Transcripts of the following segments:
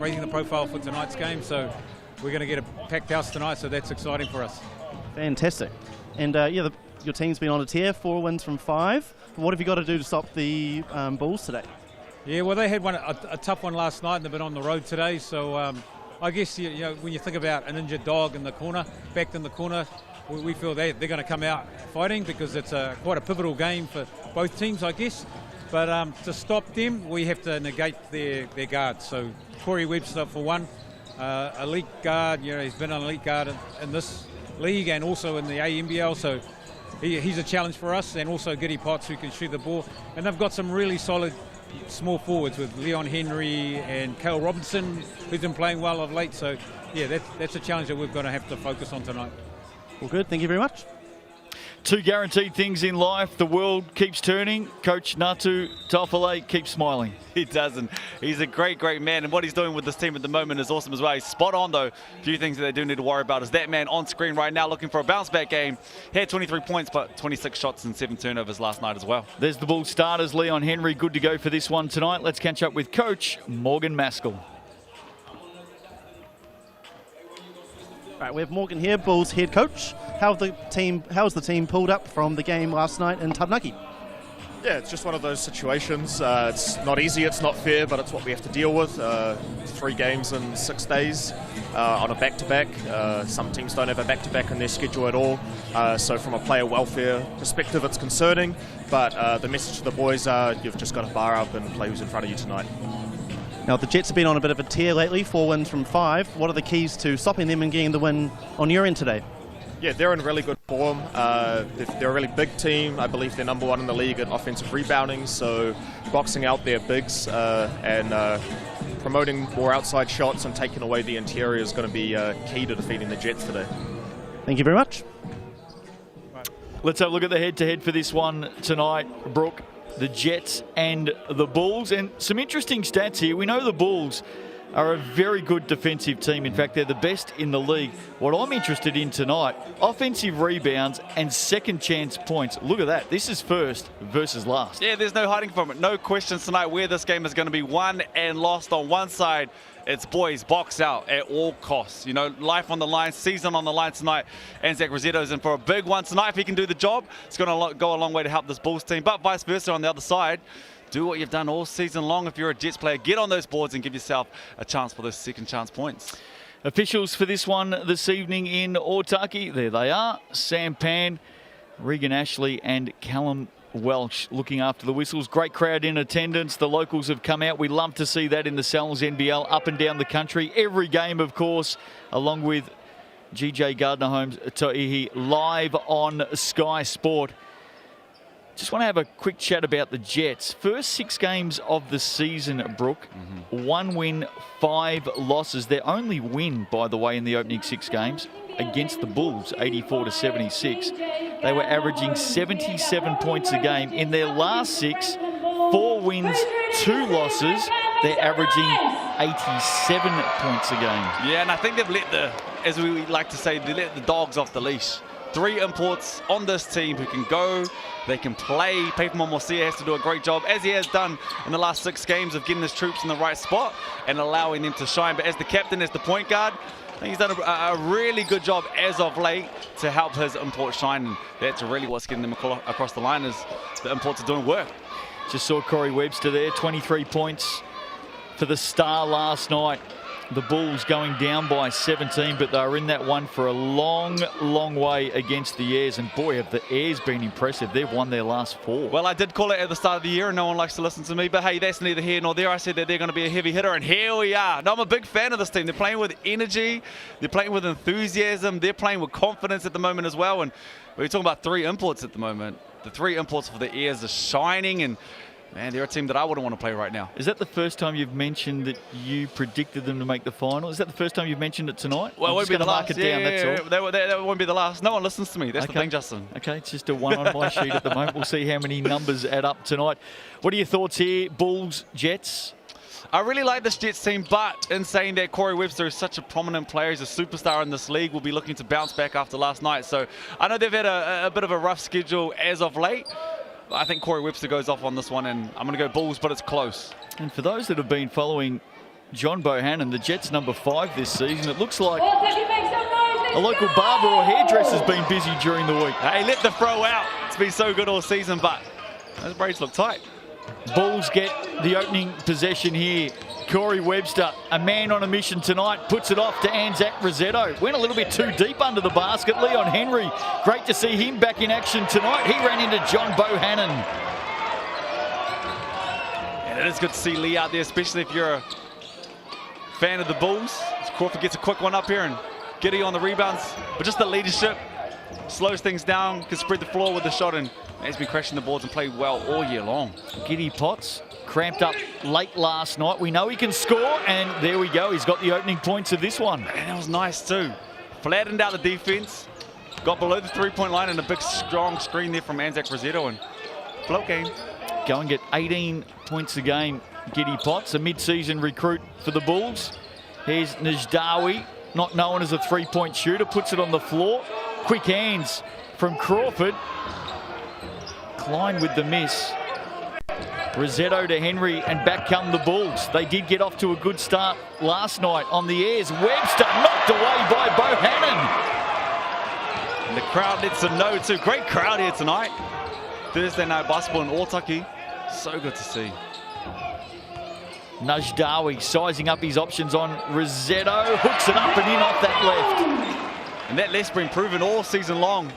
raising the profile for tonight's game, so we're going to get a packed house tonight, so that's exciting for us. Fantastic. And your team's been on a tear, 4 wins from 5. What have you got to do to stop the Bulls today? Yeah, well, they had a tough one last night, and they've been on the road today, so I guess you know, when you think about an injured dog in the corner, backed in the corner, we feel they're going to come out fighting because it's quite a pivotal game for both teams, I guess. But to stop them, we have to negate their guards. So Corey Webster, for one, elite guard. You know, he's been an elite guard in this league and also in the ANBL. So he's a challenge for us. And also Giddy Potts, who can shoot the ball. And they've got some really solid small forwards with Leon Henry and Cale Robinson, who's been playing well of late. So yeah, that's a challenge that we're going to have to focus on tonight. Well, good. Thank you very much. 2 guaranteed things in life. The world keeps turning. Coach Natu Taufale keeps smiling. He doesn't. He's a great, great man. And what he's doing with this team at the moment is awesome as well. He's spot on, though. A few things that they do need to worry about is that man on screen right now looking for a bounce-back game. He had 23 points, but 26 shots and 7 turnovers last night as well. There's the Bulls starters. Leon Henry good to go for this one tonight. Let's catch up with Coach Morgan Maskell. Right, we have Morgan here, Bulls head coach. How's the team pulled up from the game last night in Taranaki? Yeah, it's just one of those situations. It's not easy, it's not fair, but it's what we have to deal with. 3 games in 6 days on a back-to-back. Some teams don't have a back-to-back in their schedule at all. So from a player welfare perspective, it's concerning. But the message to the boys are you've just got to bar up and play who's in front of you tonight. Now, the Jets have been on a bit of a tear lately, 4 wins from 5. What are the keys to stopping them and getting the win on your end today? Yeah, they're in really good form. They're a really big team. I believe they're number 1 in the league at offensive rebounding, so boxing out their bigs and promoting more outside shots and taking away the interior is going to be key to defeating the Jets today. Thank you very much. Let's have a look at the head-to-head for this one tonight, Brooke. The Jets and the Bulls, and some interesting stats here. We know the Bulls are a very good defensive team. In fact, they're the best in the league. What I'm interested in tonight, offensive rebounds and second chance points. Look at that. This is first versus last. Yeah, there's no hiding from it. No questions tonight where this game is going to be won and lost. On one side, it's boys, box out at all costs. You know, life on the line, season on the line tonight. And Zach Rosetto's in for a big one tonight. If he can do the job, it's going to go a long way to help this Bulls team. But vice versa on the other side, do what you've done all season long. If you're a Jets player, get on those boards and give yourself a chance for those second chance points. Officials for this one this evening in Otaki. There they are. Sam Pan, Regan Ashley and Callum Welsh looking after the whistles. Great crowd in attendance. The locals have come out. We love to see that in the NZNBL up and down the country. Every game, of course, along with GJ Gardner-Holmes Toihi live on Sky Sport. Just want to have a quick chat about the Jets. First 6 games of the season, Brooke. 1 win, 5 losses. Their only win, by the way, in the opening 6 games against the Bulls, 84-76. They were averaging 77 points a game. In their last 6, 4 wins, 2 losses. They're averaging 87 points a game. Yeah, and I think they've let as we like to say, they let the dogs off the leash. 3 imports on this team who can go, they can play. Paper Momosia has to do a great job, as he has done in the last 6 games, of getting his troops in the right spot and allowing them to shine. But as the captain, as the point guard, I think he's done a really good job as of late to help his import shine. And that's really what's getting them across the line, is the imports are doing work. Just saw Corey Webster there, 23 points for the Star last night. The Bulls going down by 17, but they were in that one for a long, long way against the Airs. And boy, have the Airs been impressive. They've won their last 4. Well, I did call it at the start of the year, and no one likes to listen to me. But hey, that's neither here nor there. I said that they're going to be a heavy hitter, and here we are. No, I'm a big fan of this team. They're playing with energy. They're playing with enthusiasm. They're playing with confidence at the moment as well. And we're talking about 3 imports at the moment. The 3 imports for the Airs are shining, and man, they're a team that I wouldn't want to play right now. Is that the first time you've mentioned that you predicted them to make the final? Is that the first time you've mentioned it tonight? Well, it won't be the last. Mark it down, that's all. That won't be the last. No one listens to me. That's the thing, Justin. Okay, it's just a 1 on my sheet at the moment. We'll see how many numbers add up tonight. What are your thoughts here? Bulls, Jets? I really like this Jets team, but in saying that, Corey Webster is such a prominent player. He's a superstar in this league. Will be looking to bounce back after last night. So I know they've had a bit of a rough schedule as of late. I think Corey Webster goes off on this one, and I'm going to go Bulls, but it's close. And for those that have been following John Bohannon, the Jets' number 5 this season. It looks like a local barber or hairdresser's been busy during the week. Hey, let the throw out. It's been so good all season, but those braids look tight. Bulls get the opening possession here. Corey Webster, a man on a mission tonight, puts it off to Anzac Rossetto. Went a little bit too deep under the basket. Leon Henry, great to see him back in action tonight. He ran into John Bohannon. And it is good to see Lee out there, especially if you're a fan of the Bulls. Crawford gets a quick one up here and Giddy on the rebounds. But just the leadership slows things down, can spread the floor with the shot, and he's been crashing the boards and played well all year long. Giddy Potts cramped up late last night. We know he can score, and there we go. He's got the opening points of this one. And that was nice too. Flattened out the defense, got below the three-point line, and a big strong screen there from Anzac Rossetto, and float game. Go and get 18 points a game, Giddy Potts, a mid-season recruit for the Bulls. Here's Najdawi, not known as a three-point shooter, puts it on the floor. Quick hands from Crawford. Klein with the miss. Rossetto to Henry, and back come the Bulls. They did get off to a good start last night on the airs. Webster knocked away by Bohannon. And the crowd lets them know too. Great crowd here tonight. Thursday night basketball in Otaki. So good to see. Najdawi sizing up his options on Rossetto. Hooks it up and in off that left. And that left's been proven all season long.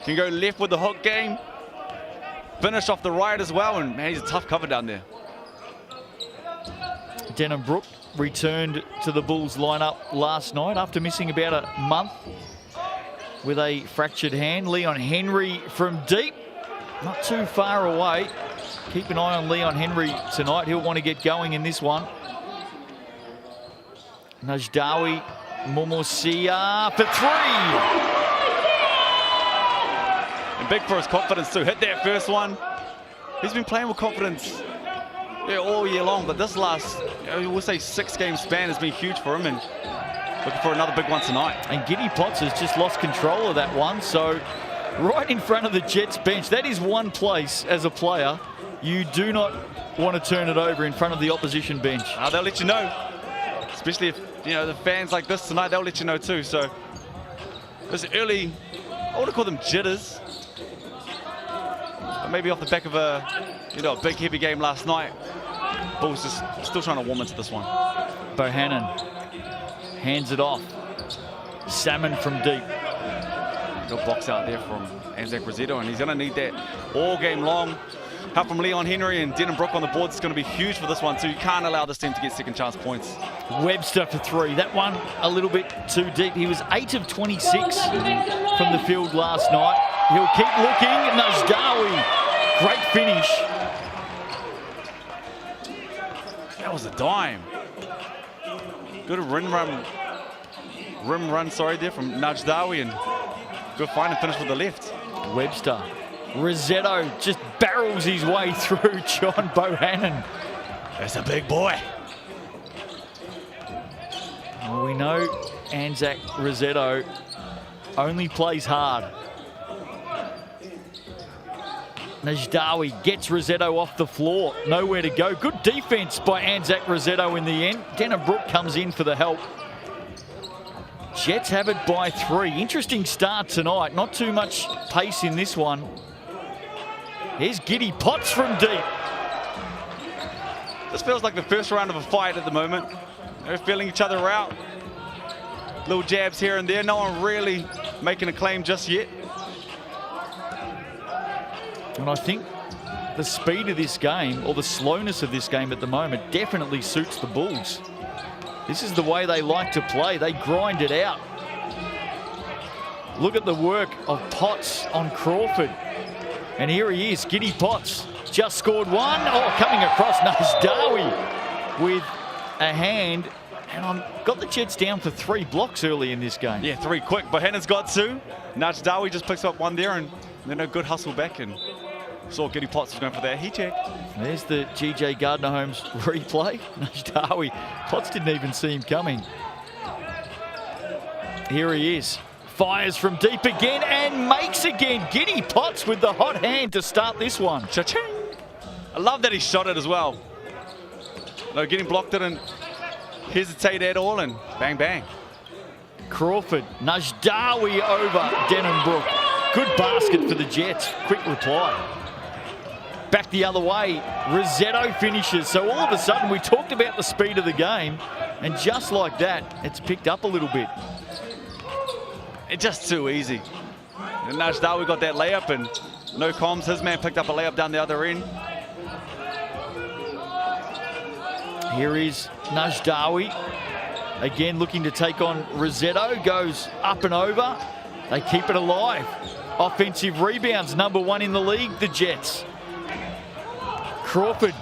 Can go left with the hook game. Finish off the right as well, and man, he's a tough cover down there. Denham-Brook returned to the Bulls lineup last night after missing about a month with a fractured hand. Leon Henry from deep, not too far away. Keep an eye on Leon Henry tonight. He'll want to get going in this one. Najdawi, Momosia for 3. And big for his confidence too. Hit that first one. He's been playing with confidence all year long, but this last, we'll say 6-game span has been huge for him, and looking for another big one tonight. And Giddy Potts has just lost control of that one, so right in front of the Jets bench. That is one place as a player you do not want to turn it over in front of the opposition bench. They'll let you know, especially if the fans like this tonight. They'll let you know too. So this early, I want to call them jitters. Maybe off the back of a big heavy game last night. Bulls just still trying to warm into this one. Bohannon hands it off. Salmon from deep. Good box out there from Anzac Rossetto, and he's going to need that all game long. Help from Leon Henry and Denham-Brook on the boards is going to be huge for this one too. You can't allow this team to get second chance points. Webster for 3. That one a little bit too deep. He was 8 of 26 from the field last night. He'll keep looking. Najdawi, great finish. That was a dime. Good rim run there from Najdawi, and good find and finish with the left. Webster. Rossetto just barrels his way through John Bohannon. That's a big boy. Well, we know Anzac Rossetto only plays hard. Najdawi gets Rossetto off the floor. Nowhere to go. Good defense by Anzac Rossetto in the end. Denham-Brook comes in for the help. Jets have it by 3. Interesting start tonight. Not too much pace in this one. Here's Giddy Potts from deep. This feels like the first round of a fight at the moment. They're feeling each other out. Little jabs here and there. No one really making a claim just yet. And I think the speed of this game, or the slowness of this game at the moment, definitely suits the Bulls. This is the way they like to play. They grind it out. Look at the work of Potts on Crawford. And here he is, Giddy Potts. Just scored one. Oh, coming across Najdawi with a hand. And I've got the Jets down for 3 blocks early in this game. Yeah, 3 quick. Bohannon's got 2. Najdawi just picks up 1 there, and then a good hustle back, and saw Giddy Potts was going for that heat check. There's the GJ Gardner-Holmes replay. Najdawi. Potts didn't even see him coming. Here he is. Fires from deep again and makes again. Giddy Potts with the hot hand to start this one. Cha-ching! I love that he shot it as well. No, getting blocked it, and hesitate at all, and bang, bang. Crawford, Najdawi over Denhambrook. Good basket for the Jets. Quick reply. Back the other way, Rossetto finishes. So all of a sudden, we talked about the speed of the game, and just like that, it's picked up a little bit. It's just too easy. And Najdawi got that layup, and no comms. His man picked up a layup down the other end. Here is Najdawi. Again, looking to take on Rossetto. Goes up and over. They keep it alive. Offensive rebounds, #1 in the league, the Jets. Crawford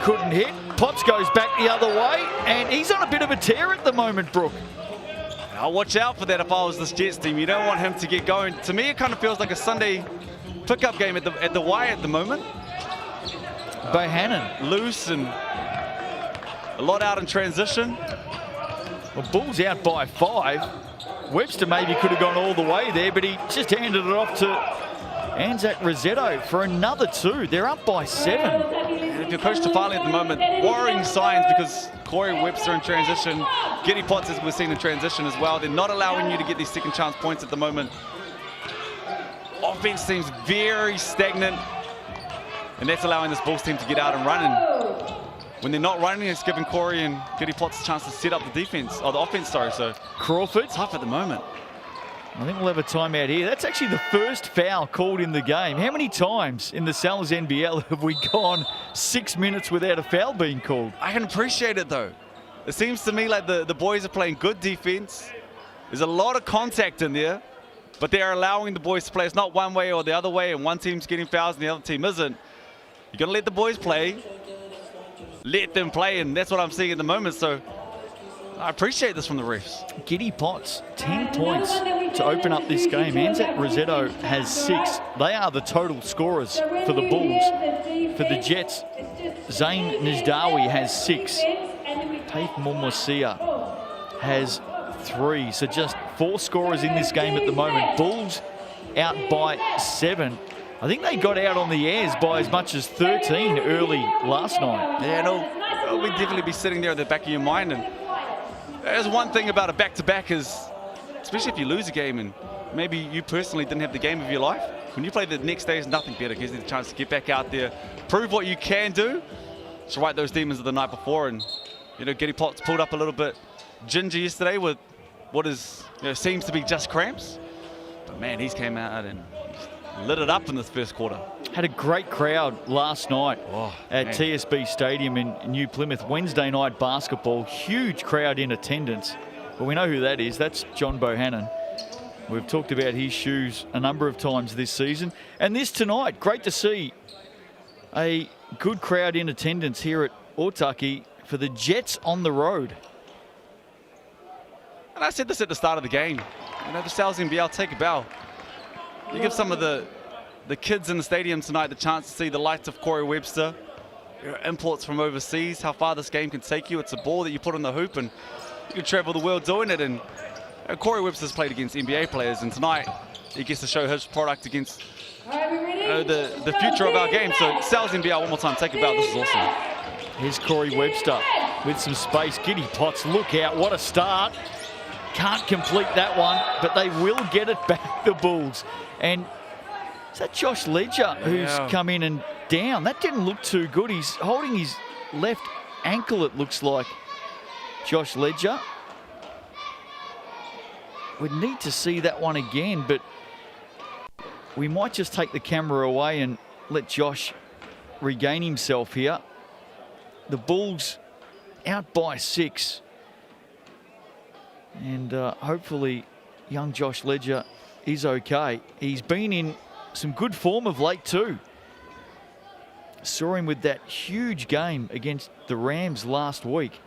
couldn't hit. Potts goes back the other way, and he's on a bit of a tear at the moment, Brooke. I'll watch out for that if I was this Jets team. You don't want him to get going. To me, it kind of feels like a Sunday pickup game at the Y at the moment. Bohannon. Loose and a lot out in transition. Well, Bulls out by 5. Webster maybe could have gone all the way there, but he just handed it off to Anzac Rossetto for another 2. They're up by 7. And if you're Coach Tafali at the moment, worrying signs because Corey Webster in transition, Giddy Potts as we're seeing in transition as well. They're not allowing you to get these second chance points at the moment. Offense seems very stagnant, and that's allowing this Bulls team to get out and run. And when they're not running, it's giving Corey and Giddy Potts a chance to set up the defense, or the offense, sorry. So Crawford. Tough at the moment. I think we'll have a timeout here. That's actually the first foul called in the game. How many times in the Sal's NBL have we gone 6 minutes without a foul being called? I can appreciate it though. It seems to me like the boys are playing good defense. There's a lot of contact in there, but they're allowing the boys to play. It's not one way or the other way, and one team's getting fouls and the other team isn't. You're gonna let the boys play. Let them play, and that's what I'm seeing at the moment. So I appreciate this from the refs. Giddy Potts, 10 points to open up this game. Anzac Rossetto has 6. They are the total scorers for the Bulls. For the Jets, Zayn Najdawi has 6. Taif Momosia has 3. So just 4 scorers in this game at the moment. Bulls out by 7. I think they got out on the airs by as much as 13 early last night. Yeah, it'll definitely be sitting there at the back of your mind. And there's one thing about a back-to-back is, especially if you lose a game and maybe you personally didn't have the game of your life, when you play the next day, is nothing better. It gives you the chance to get back out there, prove what you can do, to right those demons of the night before. And, you know, Giddy Potts pulled up a little bit ginger yesterday with what is, seems to be just cramps. But, man, he's came out and lit it up in this first quarter. Had a great crowd last night at TSB Stadium in New Plymouth. Wednesday night basketball, huge crowd in attendance. But we know who that is. That's John Bohannon. We've talked about his shoes a number of times this season. And this tonight, great to see a good crowd in attendance here at Otaki for the Jets on the road. And I said this at the start of the game. You know, the Sal's NBL, take a bow. You give some of the kids in the stadium tonight the chance to see the lights of Corey Webster, imports from overseas, how far this game can take you. It's a ball that you put in the hoop and you can travel the world doing it. And Corey Webster's played against NBA players, and tonight he gets to show his product against the future of our game. So Sal's NBL, one more time, take a bow. This is awesome. Here's Corey Webster with some space. Giddy Potts, look out, what a start. Can't complete that one, but they will get it back, the Bulls. And is that Josh Ledger who's come in and down? That didn't look too good. He's holding his left ankle, it looks like. Josh Ledger. We'd need to see that one again, but we might just take the camera away and let Josh regain himself here. The Bulls out by 6. And hopefully young Josh Ledger is okay. He's been in some good form of late too. Saw him with that huge game against the Rams last week.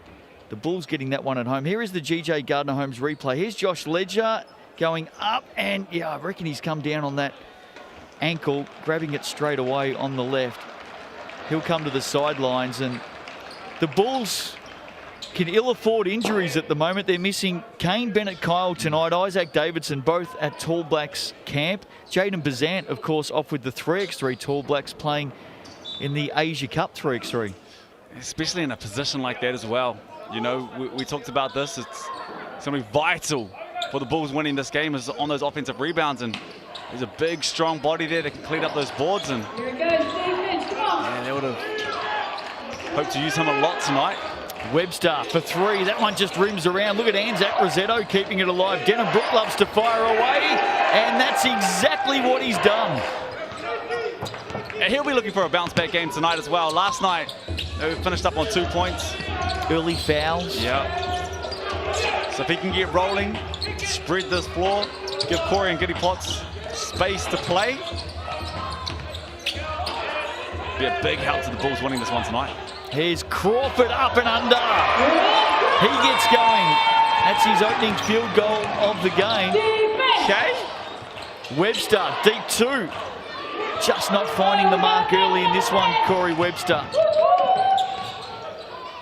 The Bulls getting that one at home. Here is the GJ Gardner Holmes replay. Here's Josh Ledger going up, and yeah, I reckon he's come down on that ankle, grabbing it straight away on the left. He'll come to the sidelines, and the Bulls can ill afford injuries at the moment. They're missing Kane Bennett-Kyle tonight, Isaac Davidson, both at Tall Blacks camp. Jaden Bazant, of course, off with the 3x3 Tall Blacks, playing in the Asia Cup 3x3. Especially in a position like that as well. You know, we talked about this. It's going to be vital for the Bulls winning this game is on those offensive rebounds. And there's a big, strong body there that can clean up those boards. And yeah, they would have hoped to use him a lot tonight. Webster for three. That one just rims around. Look at Anzac Rosetto keeping it alive. Denham Brook loves to fire away. And that's exactly what he's done. And he'll be looking for a bounce-back game tonight as well. Last night, they finished up on 2 points. Early fouls. Yeah. So if he can get rolling, spread this floor, give Corey and Giddy Potts space to play, be a big help to the Bulls winning this one tonight. Here's Crawford up and under. He gets going. That's his opening field goal of the game. Okay. Webster, deep two. Just not finding the mark early in this one, Corey Webster.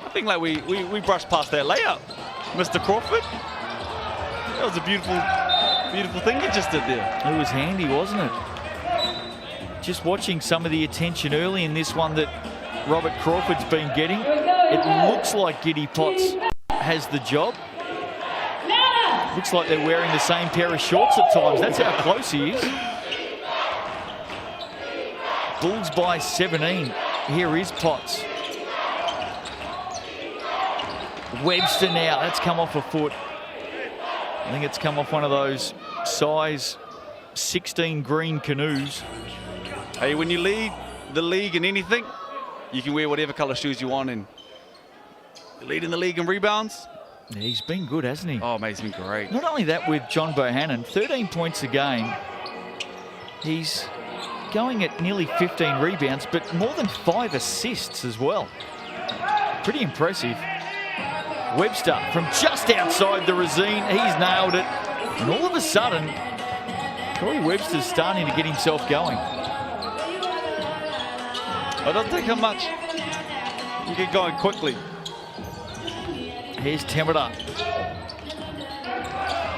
I think like we brushed past that layup, Mr. Crawford. That was a beautiful thing you just did there. It was handy, wasn't it? Just watching some of the attention early in this one that Robert Crawford's been getting. It looks like Giddy Potts has the job. Looks like they're wearing the same pair of shorts at times. That's how close he is. Bulls by 17. Here is Potts. Webster now. That's come off a foot. I think it's come off one of those size 16 green canoes. Hey, when you lead the league in anything, you can wear whatever colour shoes you want, and leading the league in rebounds. Yeah, he's been good, hasn't he? Oh, mate, he's been great. Not only that, with John Bohannon, 13 points a game. He's going at nearly 15 rebounds, but more than 5 assists as well. Pretty impressive. Webster from just outside the Resine. He's nailed it. And all of a sudden, Corey Webster's starting to get himself going. I don't think how much. You get going quickly. Here's Temida.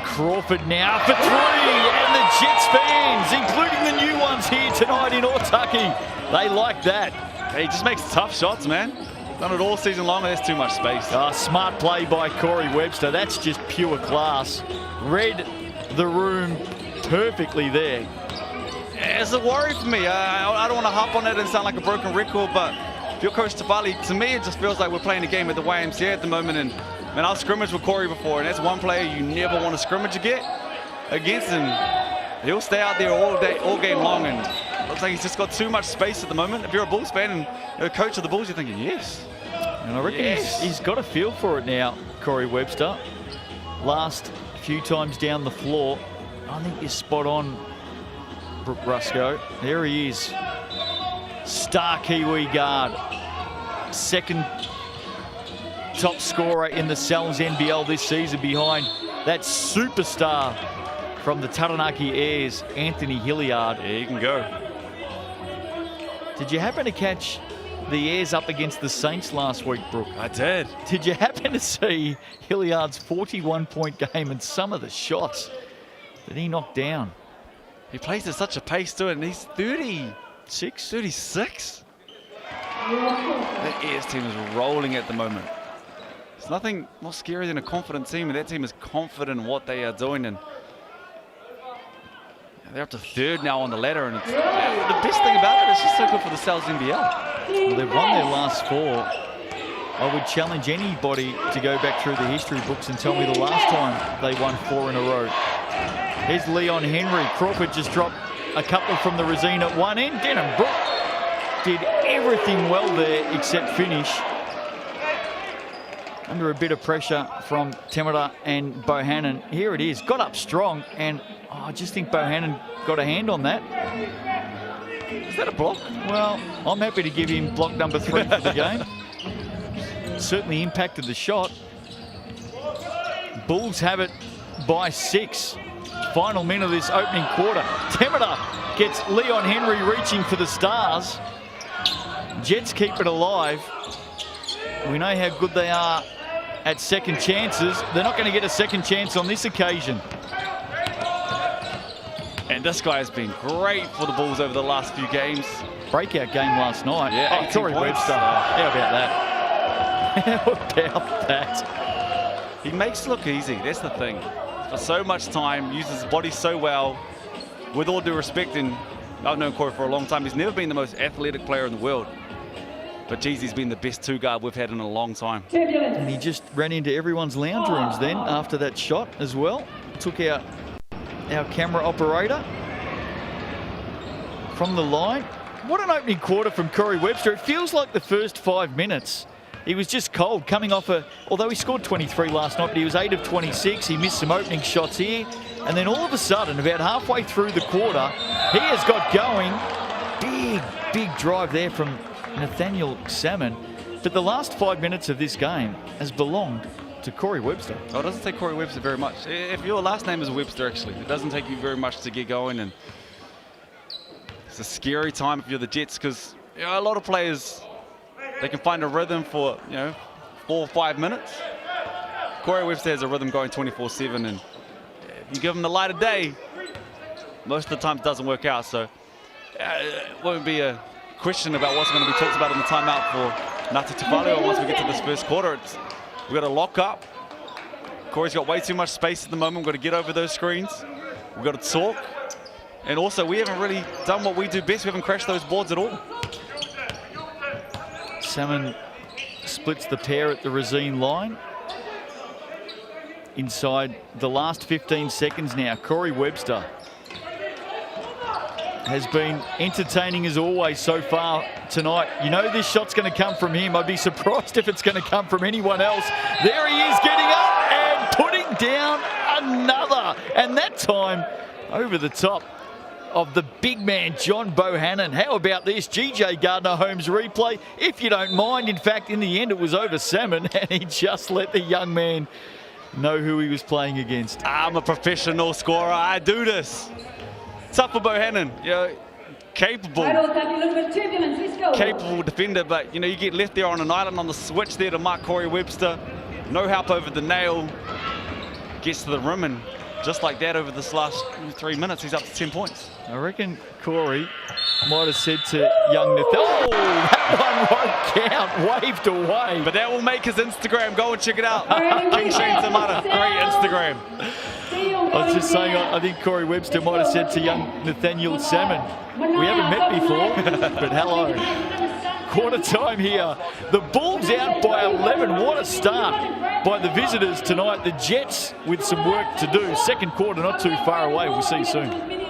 Crawford now for three. And the Jets fans, including the new ones here tonight in Otaki, they like that. Hey, he just makes tough shots, man. Done it all season long, and there's too much space. Smart play by Corey Webster. That's just pure class. Read the room perfectly there. It's a worry for me. I don't want to hop on it and sound like a broken record, but if you're Coach Tafali, to me it just feels like we're playing a game at the YMCA at the moment. And man, I've scrimmaged with Corey before, and that's one player you never want to scrimmage against him. He'll stay out there all game long, and looks like he's just got too much space at the moment. If you're a Bulls fan and you're a coach of the Bulls, you're thinking, yes. And I reckon he's got a feel for it now, Corey Webster. Last few times down the floor, I think you're spot on, Brooke Rusco. There he is. Star Kiwi guard. Second top scorer in the Sal's NBL this season, behind that superstar from the Taranaki Airs, Anthony Hilliard. Yeah, he can go. Did you happen to catch the Airs up against the Saints last week, Brooke? I did. Did you happen to see Hilliard's 41-point game and some of the shots that he knocked down? He plays at such a pace to it, and he's 36. The Airs team is rolling at the moment. There's nothing more scary than a confident team, and that team is confident in what they are doing. And they're up to third now on the ladder, and the best thing about it is just so good for the Sal's NBL. Well, they've won their last 4. I would challenge anybody to go back through the history books and tell me the last time they won 4 in a row. Here's Leon Henry. Crawford just dropped a couple from the Resine at one end. Denham Brook did everything well there except finish. Under a bit of pressure from Temida and Bohannon. Here it is. Got up strong, and I just think Bohannon got a hand on that. Is that a block? Well, I'm happy to give him block number 3 for the game. Certainly impacted the shot. Bulls have it by 6. Final minute of this opening quarter. Temida gets Leon Henry reaching for the stars. Jets keep it alive. We know how good they are at second chances. They're not going to get a second chance on this occasion. And this guy has been great for the Bulls over the last few games. Breakout game last night. Yeah, Corey Webster. How about that? How about that? He makes it look easy. That's the thing. For so much time, uses his body so well. With all due respect, and I've known Corey for a long time, he's never been the most athletic player in the world. But geez, he's been the best two guard we've had in a long time. And he just ran into everyone's lounge rooms then after that shot as well. Took out our camera operator from the line. What an opening quarter from Corey Webster. It feels like the first 5 minutes. He was just cold coming off although he scored 23 last night, but he was 8 of 26. He missed some opening shots here. And then all of a sudden, about halfway through the quarter, he has got going. Big drive there from Nathaniel Salmon. But the last 5 minutes of this game has belonged to Corey Webster. Oh, it doesn't take Corey Webster very much. If your last name is Webster, actually, it doesn't take you very much to get going. And it's a scary time if you're the Jets, because a lot of players, they can find a rhythm for 4 or 5 minutes. Corey Webster has a rhythm going 24/7, and if you give him the light of day, most of the time it doesn't work out. So it won't be a question about what's going to be talked about in the timeout for Ngata Tuwhatu. Once we get to this first quarter, we've got to lock up. Corey's got way too much space at the moment. We've got to get over those screens. We've got to talk. And also, we haven't really done what we do best. We haven't crashed those boards at all. Salmon splits the pair at the Racine line. Inside the last 15 seconds now, Corey Webster has been entertaining as always so far tonight. You know this shot's going to come from him. I'd be surprised if it's going to come from anyone else. There he is, getting up and putting down another. And that time over the top of the big man, John Bohannon. How about this GJ Gardner-Holmes replay? If you don't mind, in fact, in the end, it was over Salmon, and he just let the young man know who he was playing against. I'm a professional scorer. I do this. Tough for Bohannon. Capable defender, but you get left there on an island on the switch there to mark Corey Webster. No help over the nail. Gets to the rim, and just like that over this last 3 minutes, he's up to 10 points. I reckon Corey might have said to young Nathan, oh, that one won't count, waved away. But that will make his Instagram. Go and check it out. King Shane Tamata, great Instagram. I was just saying, I think Corey Webster might have said to young Nathaniel Salmon, we haven't met before, but hello. Quarter time here. The Bulls out by 11. What a start by the visitors tonight. The Jets with some work to do. Second quarter not too far away. We'll see you soon.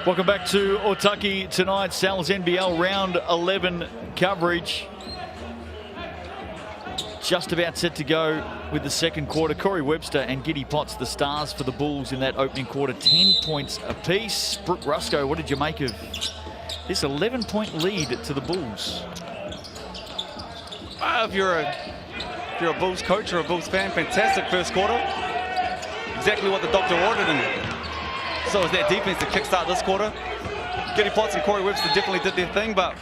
Welcome back to Otaki tonight. Sal's NBL round 11 coverage. Just about set to go with the second quarter. Corey Webster and Giddy Potts, the stars for the Bulls in that opening quarter. 10 points apiece. Brooke Rusco, what did you make of this 11-point lead to the Bulls? If you're a Bulls coach or a Bulls fan, fantastic first quarter. exactly what the doctor ordered, and so is that defense to kickstart this quarter. Gary Potts and Corey Webster definitely did their thing, but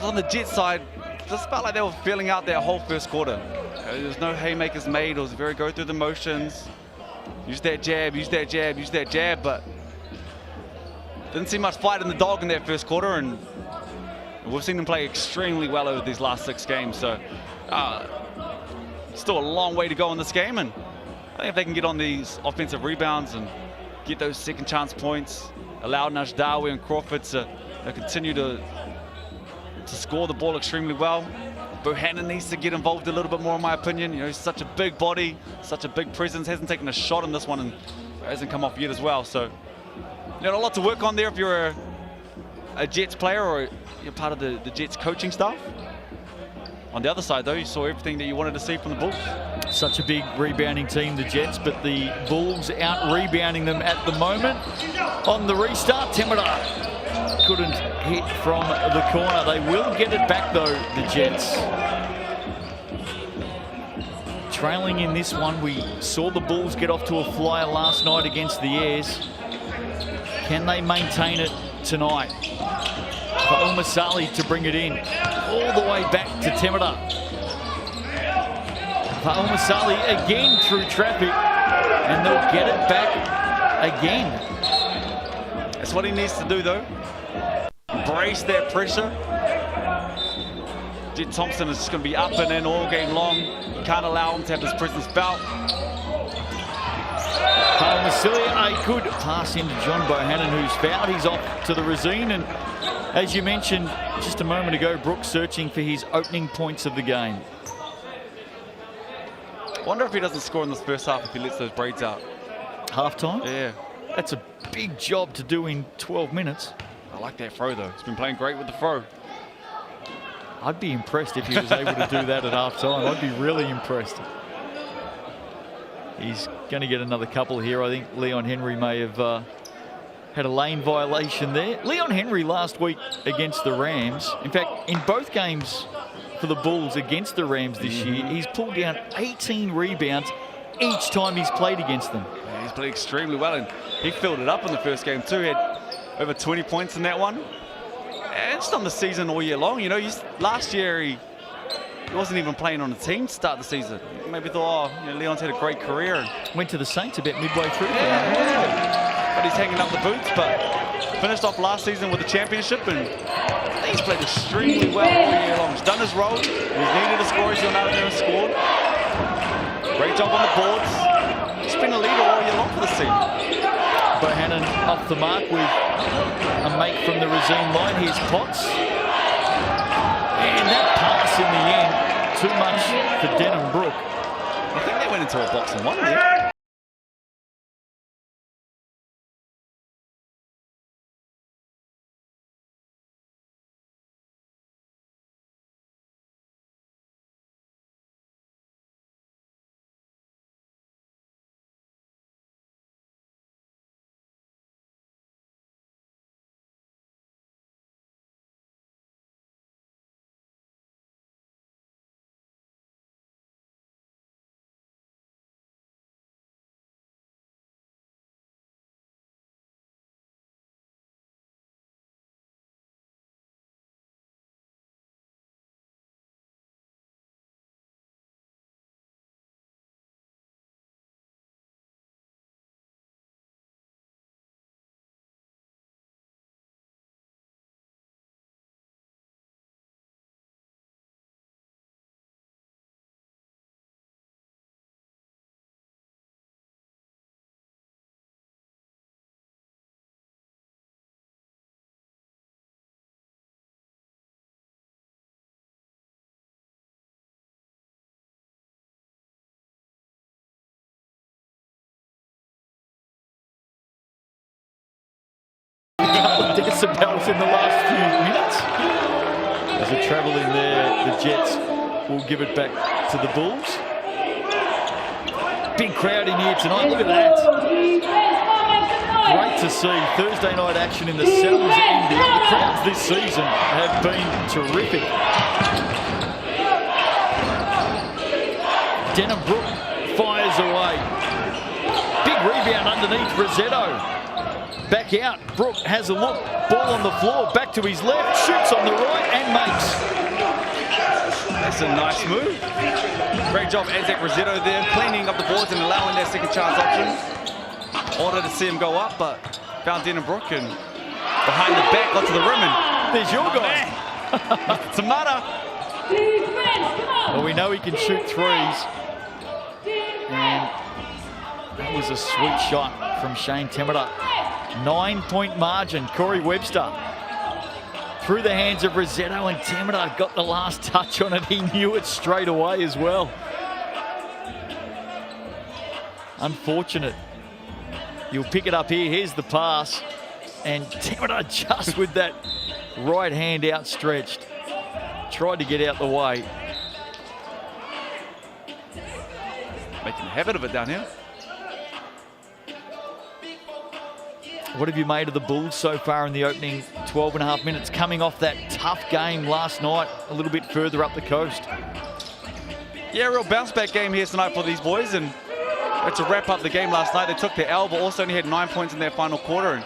on the Jets side, it just felt like they were feeling out their whole first quarter. There was no haymakers made. It was very go through the motions. Use that jab, use that jab, use that jab, but didn't see much fight in the dog in that first quarter, and we've seen them play extremely well over these last 6 games. So still a long way to go in this game, and I think if they can get on these offensive rebounds and get those second chance points, allow Najdawi and Crawford to continue to score the ball extremely well. Bohannon needs to get involved a little bit more, in my opinion. You know, he's such a big body, such a big presence, hasn't taken a shot in this one and hasn't come off yet as well. So, you know, a lot to work on there if you're a Jets player or you're part of the Jets coaching staff. On the other side, though, you saw everything that you wanted to see from the Bulls. Such a big rebounding team, the Jets, but the Bulls out-rebounding them at the moment. On the restart, Temura couldn't hit from the corner. They will get it back, though, the Jets. Trailing in this one, we saw the Bulls get off to a flyer last night against the Airs. Can they maintain it tonight? For Masali to bring it in, all the way back to Temura. For Masali again through traffic, and they'll get it back again. That's what he needs to do, though. Embrace that pressure. Jed Thompson is just going to be up and in all game long. You can't allow him to have his presence felt. Masili, a good pass into John Bohannon, who's fouled. He's off to the Resine, and as you mentioned just a moment ago, Brooks searching for his opening points of the game. I wonder if he doesn't score in this first half if he lets those braids out. Half-time? Yeah. That's a big job to do in 12 minutes. I like that throw, though. He's been playing great with the throw. I'd be impressed if he was able to do that at half-time. I'd be really impressed. He's going to get another couple here. I think Leon Henry may have had a lane violation there. Leon Henry last week against the Rams. In fact, in both games for the Bulls against the Rams this year, he's pulled down 18 rebounds each time he's played against them. Yeah, he's played extremely well, and he filled it up in the first game too. He had over 20 points in that one. And just on the season all year long, you know, last year he wasn't even playing on the team to start the season. Maybe thought, oh, you know, Leon's had a great career. Went to the Saints about midway through. Yeah. But he's hanging up the boots, but finished off last season with the championship, and I think he's played extremely well all year long. He's done his role. He's needed to score. He's gone out there and scored. Great job on the boards. He's been a leader all year long for this team. Bohannon off the mark with a make from the Resine line. Here's Potts. And that pass in the end, too much for Denham Brook. I think they went into a box and one there. Decibels in the last few minutes. There's a travel in there. The Jets will give it back to the Bulls. Big crowd in here tonight. Look at that. Great to see Thursday night action in the Sellers India. The crowds this season have been terrific. Denham Brook fires away. Rebound underneath Rosetto. Back out. Brook has a look. Ball on the floor. Back to his left. Shoots on the right and makes. That's a nice move. Great job, Anzac Rosetto there, cleaning up the boards and allowing that second chance option. Wanted to see him go up, but found Denham Brook and behind the back, got to the rim, and there's your guy. Tamata. Well, we know he can shoot threes. And that was a sweet shot from Shane Temata. 9-point margin. Corey Webster through the hands of Rosetto, and Temata got the last touch on it. He knew it straight away as well. Unfortunate. You'll pick it up here. Here's the pass. And Temata just with that right hand outstretched. Tried to get out the way. Making a habit of it down here. What have you made of the Bulls so far in the opening 12.5 minutes, coming off that tough game last night, a little bit further up the coast? Yeah, real bounce back game here tonight for these boys, and to wrap up the game last night, they took their L, but also only had 9 points in their final quarter, and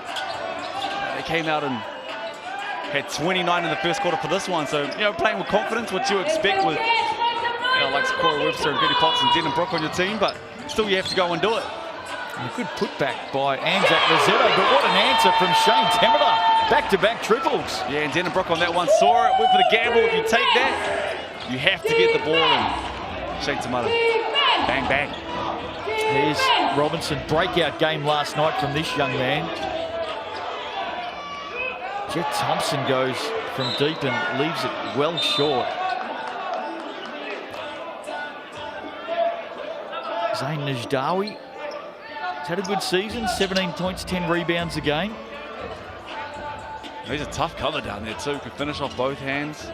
they came out and had 29 in the first quarter for this one. So, you know, playing with confidence, what you expect with, you know, like Corey Webster and Goody Potts and Denham Brook on your team, but still you have to go and do it. And a good putback by Anzac Rosetto, but what an answer from Shane Temata. Back-to-back triples. Yeah, and Denham Brook on that one saw it, went for the gamble. If you take that, you have to get the ball, and Shane Temata, bang, bang. Here's Robinson, breakout game last night from this young man. Jet Thompson goes from deep and leaves it well short. Zayn Najdawi has had a good season, 17 points, 10 rebounds a game. He's a tough cover down there too, can finish off both hands.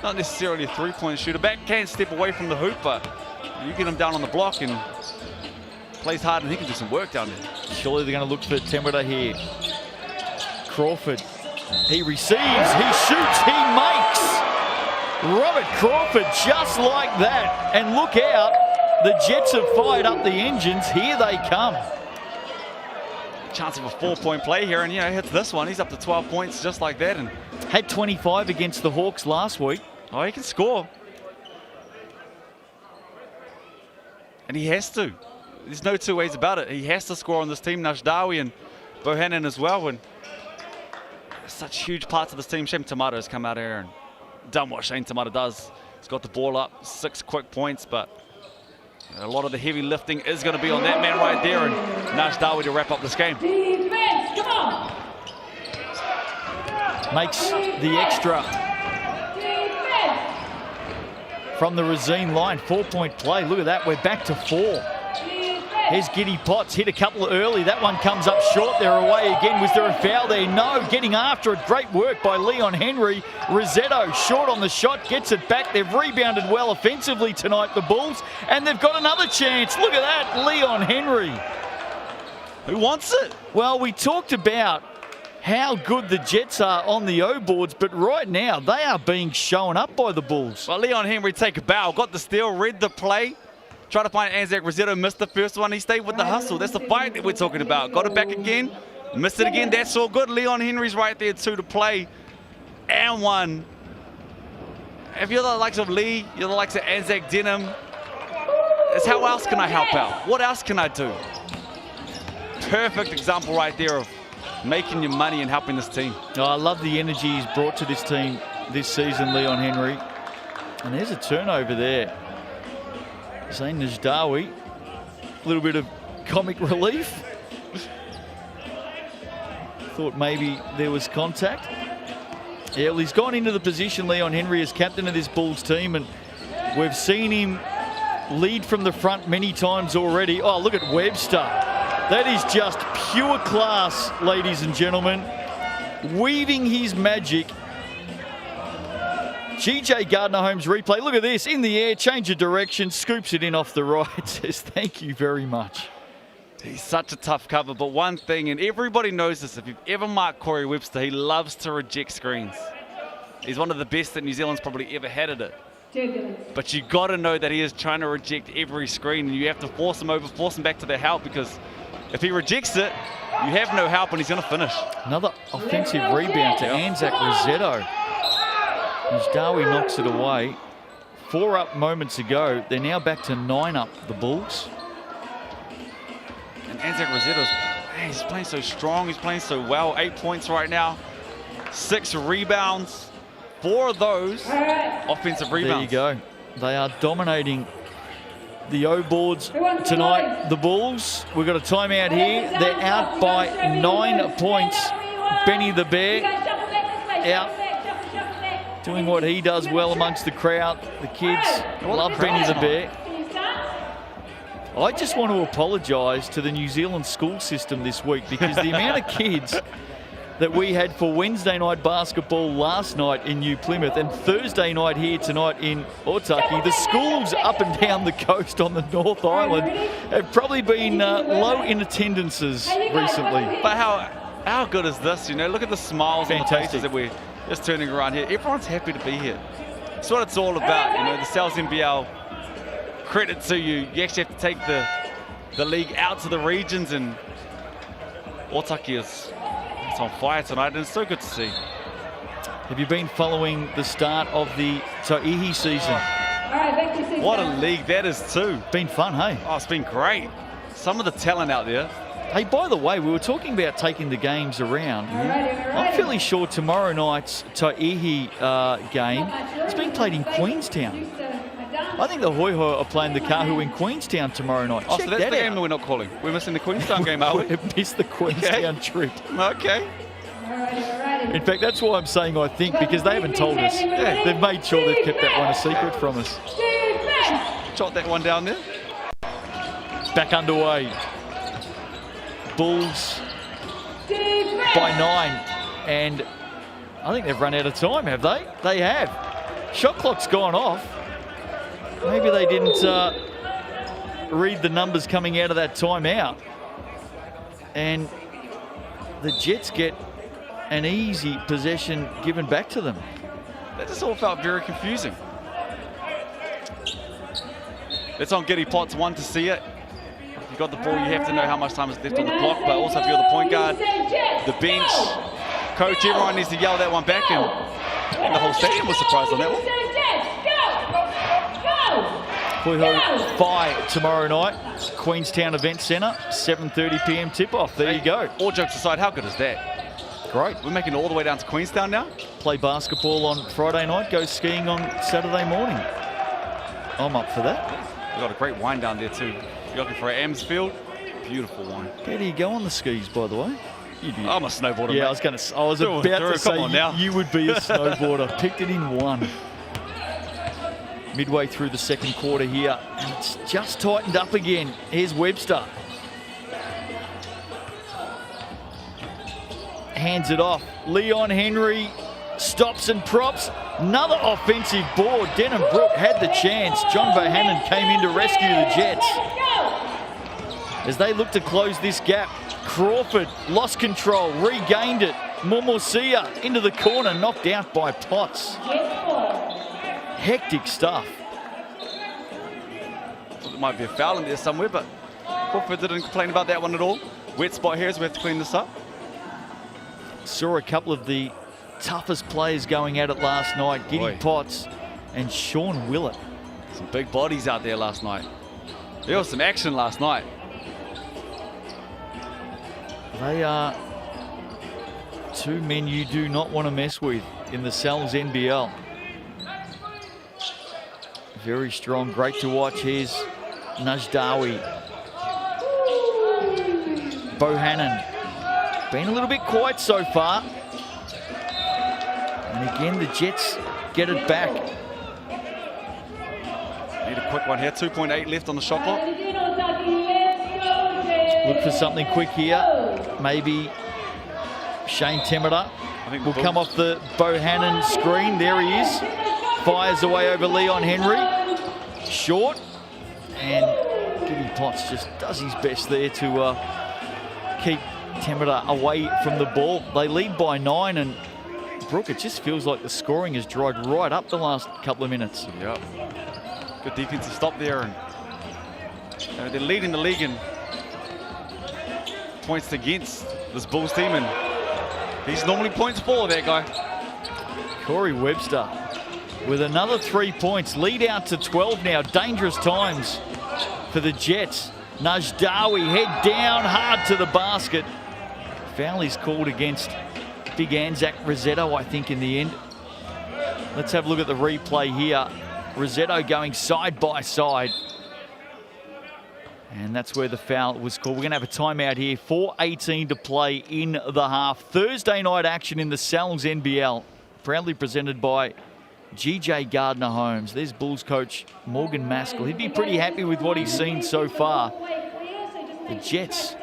Not necessarily a three-point shooter. Back can step away from the hoop, but you get him down on the block and plays hard, and he can do some work down there. Surely they're going to look for Temata here. Crawford, he receives, he shoots, he makes. Robert Crawford just like that. And look out, the Jets have fired up the engines. Here they come. Chance of a 4-point play here, and you know, hits this one. He's up to 12 points just like that, and had 25 against the Hawks last week. Oh, he can score. And he has to. There's no two ways about it. He has to score on this team. Najdawi and Bohannon as well. And such huge parts of this team. Shane Temata has come out here and done what Shane Temata does. He's got the ball up, 6 quick points, but a lot of the heavy lifting is going to be on that man right there, and Najdawi to wrap up this game. Defense, come on. Makes the extra from the Razine line. 4-point play. Look at that. We're back to 4. Here's Giddy Potts. Hit a couple early. That one comes up short. They're away again. Was there a foul there? No. Getting after it. Great work by Leon Henry. Rosetto short on the shot. Gets it back. They've rebounded well offensively tonight, the Bulls. And they've got another chance. Look at that. Leon Henry. Who wants it? Well, we talked about how good the Jets are on the O boards, but right now they are being shown up by the Bulls. Well, Leon Henry take a bow, got the steal, read the play, tried to find Anzac Rosetto, missed the first one. He stayed with the hustle. That's the fight that we're talking about. Got it back again, missed it again. That's all good. Leon Henry's right there, 2 to play, and 1. If you're the likes of Lee, you're the likes of Anzac Denham, it's how else can I help out? What else can I do? Perfect example right there of making your money and helping this team. Oh, I love the energy he's brought to this team this season, Leon Henry. And there's a turnover there. Zayn Najdawi, a little bit of comic relief. Thought maybe there was contact. Yeah, well, he's gone into the position, Leon Henry, as captain of this Bulls team, and we've seen him lead from the front many times already. Oh, look at Webster. That is just pure class, ladies and gentlemen. Weaving his magic. GJ Gardner-Holmes replay. Look at this. In the air, change of direction, scoops it in off the right. Says thank you very much. He's such a tough cover, but one thing, and everybody knows this, if you've ever marked Corey Webster, he loves to reject screens. He's one of the best that New Zealand's probably ever had at it. But you got to know that he is trying to reject every screen, and you have to force him over, force him back to the help, because if he rejects it, you have no help and he's going to finish. Another offensive rebound to Anzac Rosetto. Najdawi knocks it away. 4 up moments ago. They're now back to 9 up, the Bulls. And Anzac Rosetto's, he's playing so strong, he's playing so well. 8 points right now, 6 rebounds. 4 of those offensive rebounds. There you go. They are dominating the O-boards tonight, the Bulls. We've got a timeout here. They're out by 9 points. Benny the Bear out doing what he does well amongst the crowd. The kids love Benny the Bear. I just want to apologise to the New Zealand school system this week, because the amount of kids that we had for Wednesday night basketball last night in New Plymouth and Thursday night here tonight in Otaki, the schools up and down the coast on the North Island have probably been low in attendances recently. But how good is this? You know, look at the smiles on the faces that we're just turning around here. Everyone's happy to be here. That's what it's all about. You know, the Sales NBL, credit to you. You actually have to take the league out to the regions, and Otaki is on fire tonight, and it's so good to see. Have you been following the start of the Taihi season? What a league that is too. Been fun, hey? Oh, it's been great. Some of the talent out there. Hey, by the way, we were talking about taking the games around. I'm fairly sure tomorrow night's Taihi game is being played in Queenstown. I think the Hoi Hoi are playing the Kahu in Queenstown tomorrow night. Oh, Check so that's that the game out. that we're not calling. We're missing the Queenstown game, are we? We've missed the Queenstown trip. Okay. In fact, that's why I'm saying I think, because they haven't told us. Yeah, they've made sure they've kept that one a secret from us. Jot that one down there. Back underway. Bulls by 9, and I think they've run out of time, have they? They have. Shot clock's gone off. Maybe they didn't read the numbers coming out of that timeout. And the Jets get an easy possession given back to them. That just all felt very confusing. It's on Giddy Potts, 1 to see it. If you got the ball, you have to know how much time is left on the clock, but also if you're the point guard, the bench, coach, everyone needs to yell that one back, and the whole stadium was surprised on that one. Hoi Hoi Phi tomorrow night, Queenstown Event Centre, 7:30 p.m. tip-off. There you go. All jokes aside, how good is that? Great. We're making it all the way down to Queenstown now. Play basketball on Friday night, go skiing on Saturday morning. I'm up for that. We've got a great wine down there too. If you're looking for an Amsfield, beautiful wine. How do you go on the skis, by the way? You do. I'm a snowboarder, Yeah, mate. I was about to say you would be a snowboarder. Picked it in 1. Midway through the second quarter here, and it's just tightened up again. Here's Webster. Hands it off. Leon Henry stops and props. Another offensive board. Denham Brook had the chance. John Bohannon came in to rescue the Jets. As they look to close this gap, Crawford lost control, regained it. Momosia into the corner, knocked out by Potts. Hectic stuff. Thought there might be a foul in there somewhere, but Crawford didn't complain about that one at all. Wet spot here, so we have to clean this up. Saw a couple of the toughest players going at it last night. Giddy Potts and Sean Willett. Some big bodies out there last night. There was some action last night. They are 2 men you do not want to mess with in the Sal's NBL. Very strong, great to watch. Here's Najdawi. Bohannon. Been a little bit quiet so far. And again, the Jets get it back. Need a quick one here. 2.8 left on the shot clock. Look for something quick here. Maybe Shane Temera will come off the Bohannon screen. There he is. Fires away over Leon Henry. Short. And Giddy Potts just does his best there to keep Temera away from the ball. They lead by 9, and Brooke, it just feels like the scoring has dried right up the last couple of minutes. Yep. Good defensive stop there. And they're leading the league in points against this Bulls team. And he's normally points for that guy. Corey Webster with another 3 points. Lead out to 12 now. Dangerous times for the Jets. Najdawi head down hard to the basket. Foul is called against Big Anzac Rosetto, I think, in the end. Let's have a look at the replay here. Rosetto going side by side. And that's where the foul was called. We're going to have a timeout here. 4:18 to play in the half. Thursday night action in the Sal's NBL. Proudly presented by GJ Gardner Homes. There's Bulls coach Morgan Maskell. He'd be pretty happy with what he's seen so far. The Jets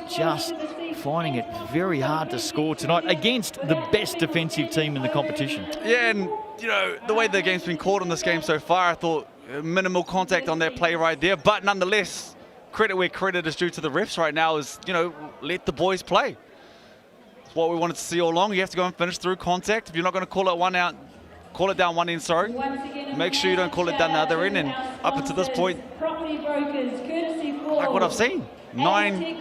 just finding it very hard to score tonight against the best defensive team in the competition. Yeah, and you know, the way the game's been called in this game so far, I thought minimal contact on that play right there, but nonetheless, credit where credit is due to the refs right now is, you know, let the boys play. It's what we wanted to see all along. You have to go and finish through contact. If you're not going to call it one out, call it down one end, sorry. Make sure you don't call it down the other end, and up until this point, like what I've seen, 9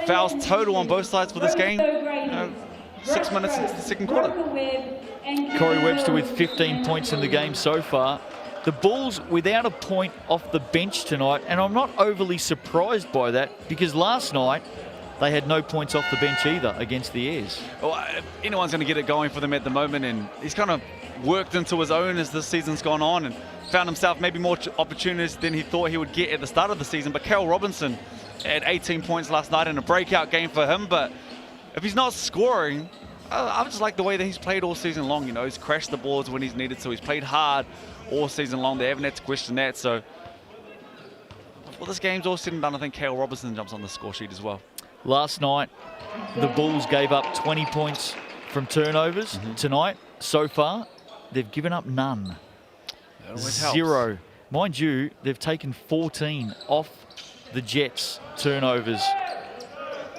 fouls total on both sides for this game. 6 minutes into the second quarter. Corey Webster with 15 points in the game so far. The Bulls without a point off the bench tonight, and I'm not overly surprised by that because last night they had no points off the bench either against the Airs. Well, if anyone's going to get it going for them at the moment, and he's kind of worked into his own as this season's gone on and found himself maybe more opportunities than he thought he would get at the start of the season. But Carroll Robinson had 18 points last night in a breakout game for him. But if he's not scoring, I just like the way that he's played all season long. You know, he's crashed the boards when he's needed to. He's played hard all season long. They haven't had to question that. So, well, this game's all said and done. I think Carroll Robinson jumps on the score sheet as well. Last night, the Bulls gave up 20 points from turnovers. Tonight, so far, they've given up none. That always 0. helps. Mind you, they've taken 14 off the Jets' turnovers.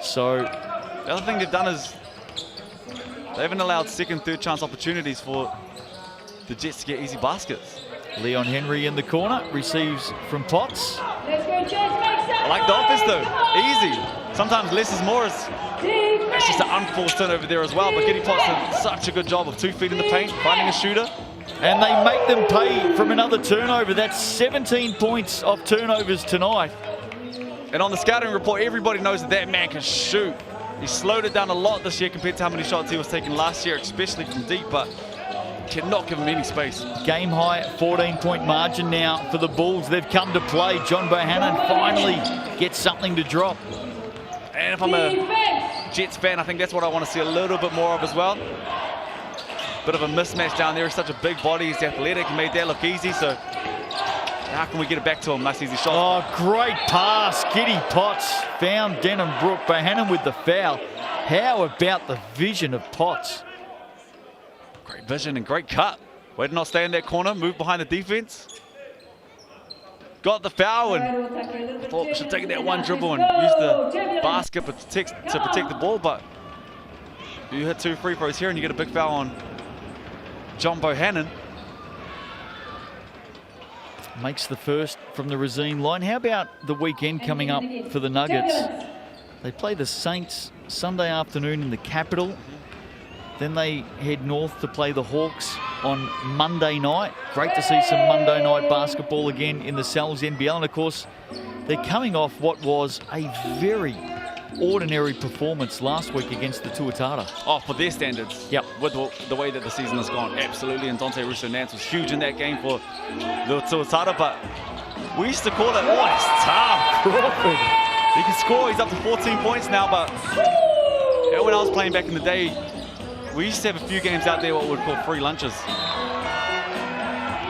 So, the other thing they've done is they haven't allowed second, third chance opportunities for the Jets to get easy baskets. Leon Henry in the corner, receives from Potts. I like the offense though, easy. Sometimes less is more. It's just an unforced turnover there as well, but Giddy Potts did such a good job of 2 feet in the paint, finding a shooter. And they make them pay from another turnover. That's 17 points off turnovers tonight. And on the scouting report, everybody knows that that man can shoot. He slowed it down a lot this year compared to how many shots he was taking last year, especially from deep, but cannot give him any space. Game high 14-point margin now for the Bulls. They've come to play. John Bohannon finally gets something to drop. And if I'm a Jets fan, I think that's what I want to see a little bit more of as well. Bit of a mismatch down there. He's such a big body. He's athletic. He made that look easy. So how can we get it back to him? Nice easy shot. Oh, great pass. Giddy Potts found Denham Brook. Bohannon with the foul. How about the vision of Potts? Great vision and great cut. Way to not stay in that corner. Move behind the defense. Got the foul and thought we should take that one dribble and use the basket to protect the ball, but you hit 2 free throws here and you get a big foul on John Bohannon. Makes the first from the Racine line. How about the weekend coming up for the Nuggets? They play the Saints Sunday afternoon in the Capitol. Then they head north to play the Hawks on Monday night. Great to see some Monday night basketball again in the Sal's NBL. And of course, they're coming off what was a very ordinary performance last week against the Tuatara. Oh, for their standards. Yep. With the way that the season has gone, absolutely. And Dante Russo-Nance was huge in that game for the Tuatara, but we used to call it, oh, it's tough. Crawford. He can score, he's up to 14 points now, but when I was playing back in the day, we used to have a few games out there what we'd call free lunches.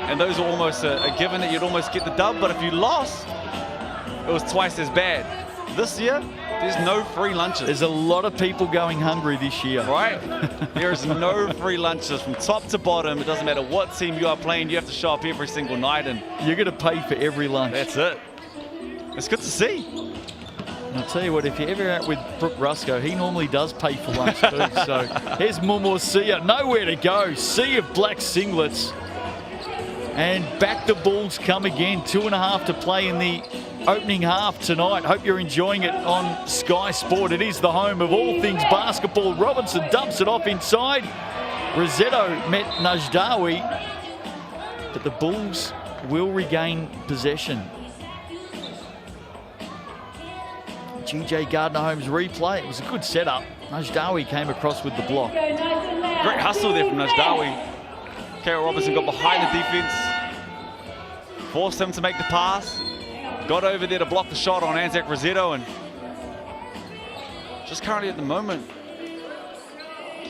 And those were almost a given that you'd almost get the dub, but if you lost, it was twice as bad. This year, there's no free lunches. There's a lot of people going hungry this year. Right? There is no free lunches from top to bottom. It doesn't matter what team you are playing, you have to show up every single night. And you're going to pay for every lunch. That's it. It's good to see. And I'll tell you what, if you're ever out with Brooke Rusco, he normally does pay for lunch too. So here's Momosia, nowhere to go. Sea of black singlets. And back the Bulls come again. 2.5 to play in the opening half tonight. Hope you're enjoying it on Sky Sport. It is the home of all things basketball. Robinson dumps it off inside. Rosetto met Najdawi, but the Bulls will regain possession. GJ Gardner-Holmes replay. It was a good setup. Najdawi came across with the block. Great hustle there from Najdawi. Carol Robinson got behind the defense, forced him to make the pass, got over there to block the shot on Anzac Rosetto, and just currently at the moment,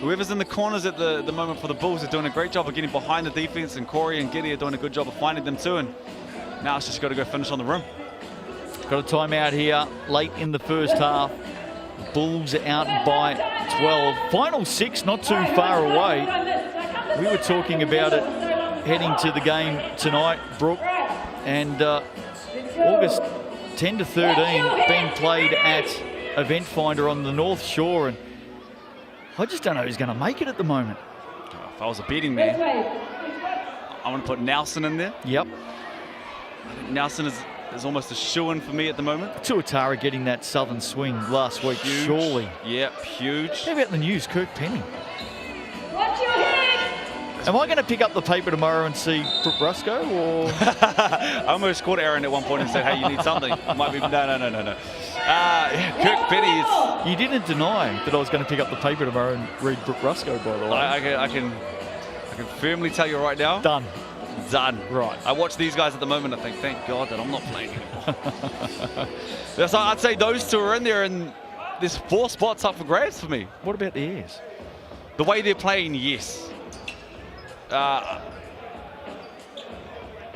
whoever's in the corners at the moment for the Bulls are doing a great job of getting behind the defense, and Corey and Giddy are doing a good job of finding them too, and now it's just got to go finish on the rim. Got a timeout here late in the first half. Bulls out by 12. Final 6 not too far away. We were talking about it heading to the game tonight, Brooke, and August 10 to 13 being played at Event Finder on the North Shore, and I just don't know who's going to make it at the moment. If I was a betting man, I want to put Nelson in there. Yep. I think Nelson is almost a shoo-in for me at the moment. Tuatara getting that southern swing last week, Huge. surely. Yep, huge. How about the news, Kirk Penny? Watch your head. Am I going to pick up the paper tomorrow and see Brooke Rusco, or? I almost called Aaron at one point and said, hey, you need something. Might be, no. Yeah, Kirk Penny is... You didn't deny that I was going to pick up the paper tomorrow and read Brooke Rusco, by the way. I can firmly tell you right now. Done. Right. I watch these guys at the moment. I think, thank God that I'm not playing anymore. So I'd say those two are in there, and there's 4 spots up for grabs for me. What about the Airs? The way they're playing, yes. I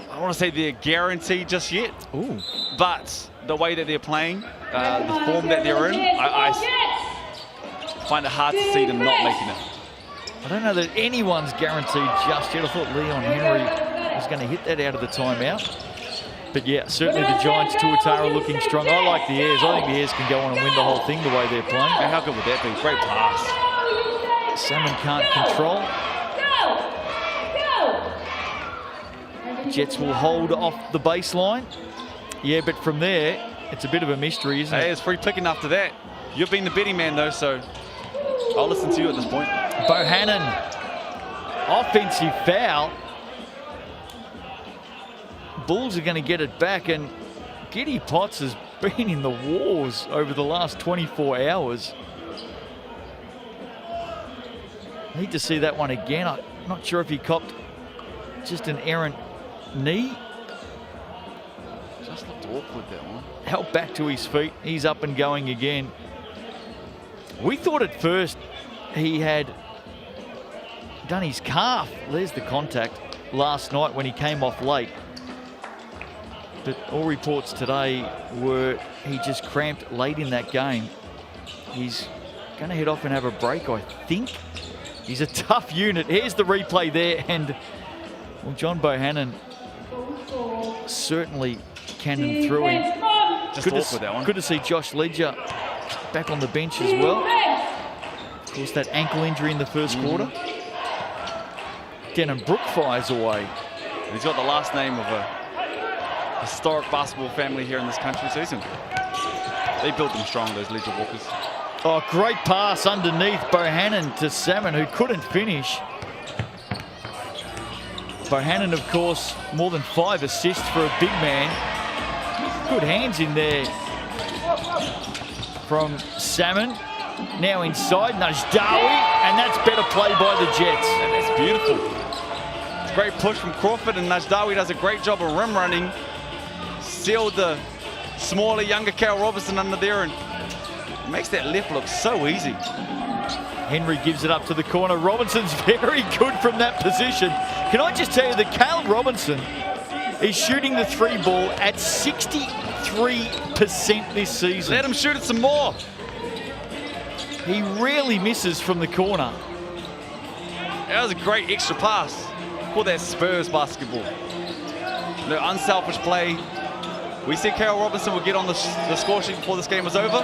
don't want to say they're guaranteed just yet. Ooh. But the way that they're playing, the form that they're in, I find it hard to see them not making it. I don't know that anyone's guaranteed just yet. I thought Leon Henry was going to hit that out of the timeout. But yeah, certainly the Giants, Tuatara looking strong. I like the Airs. I think the Airs can go on and win the whole thing the way they're playing. And how good would that be? Great pass. Salmon can't control. Jets will hold off the baseline. Yeah, but from there, it's a bit of a mystery, isn't it? Hey, it's free picking after that. You've been the betting man, though, so I'll listen to you at this point. Bohannon, offensive foul. Bulls are going to get it back, and Giddy Potts has been in the wars over the last 24 hours. Need to see that one again. I'm not sure if he copped just an errant knee. Just looked awkward, that one. Helped back to his feet. He's up and going again. We thought at first he had done his calf. There's the contact last night when he came off late. But all reports today were he just cramped late in that game. He's going to head off and have a break, I think. He's a tough unit. Here's the replay there, and well, John Bohannon certainly cannoned through him. Just awkward, that one. Good to see Josh Ledger back on the bench as well. Of course, that ankle injury in the first quarter. Denham Brook fires away. And he's got the last name of a historic basketball family here in this country, so they built them strong, those Ledger Walkers. Oh, great pass underneath Bohannon to Salmon, who couldn't finish. Bohannon, of course, more than 5 assists for a big man. Good hands in there from Salmon. Now inside, Najdawi, and that's better play by the Jets. And that's beautiful. Great push from Crawford, and Najdawi does a great job of rim running. Sealed the smaller, younger Carol Robinson under there, and makes that left look so easy. Henry gives it up to the corner. Robinson's very good from that position. Can I just tell you that Carol Robinson is shooting the 3 ball at 63% this season. Let him shoot it some more. He rarely misses from the corner. That was a great extra pass. Call that Spurs basketball. The unselfish play. We said Carol Robinson would get on the score sheet before this game was over.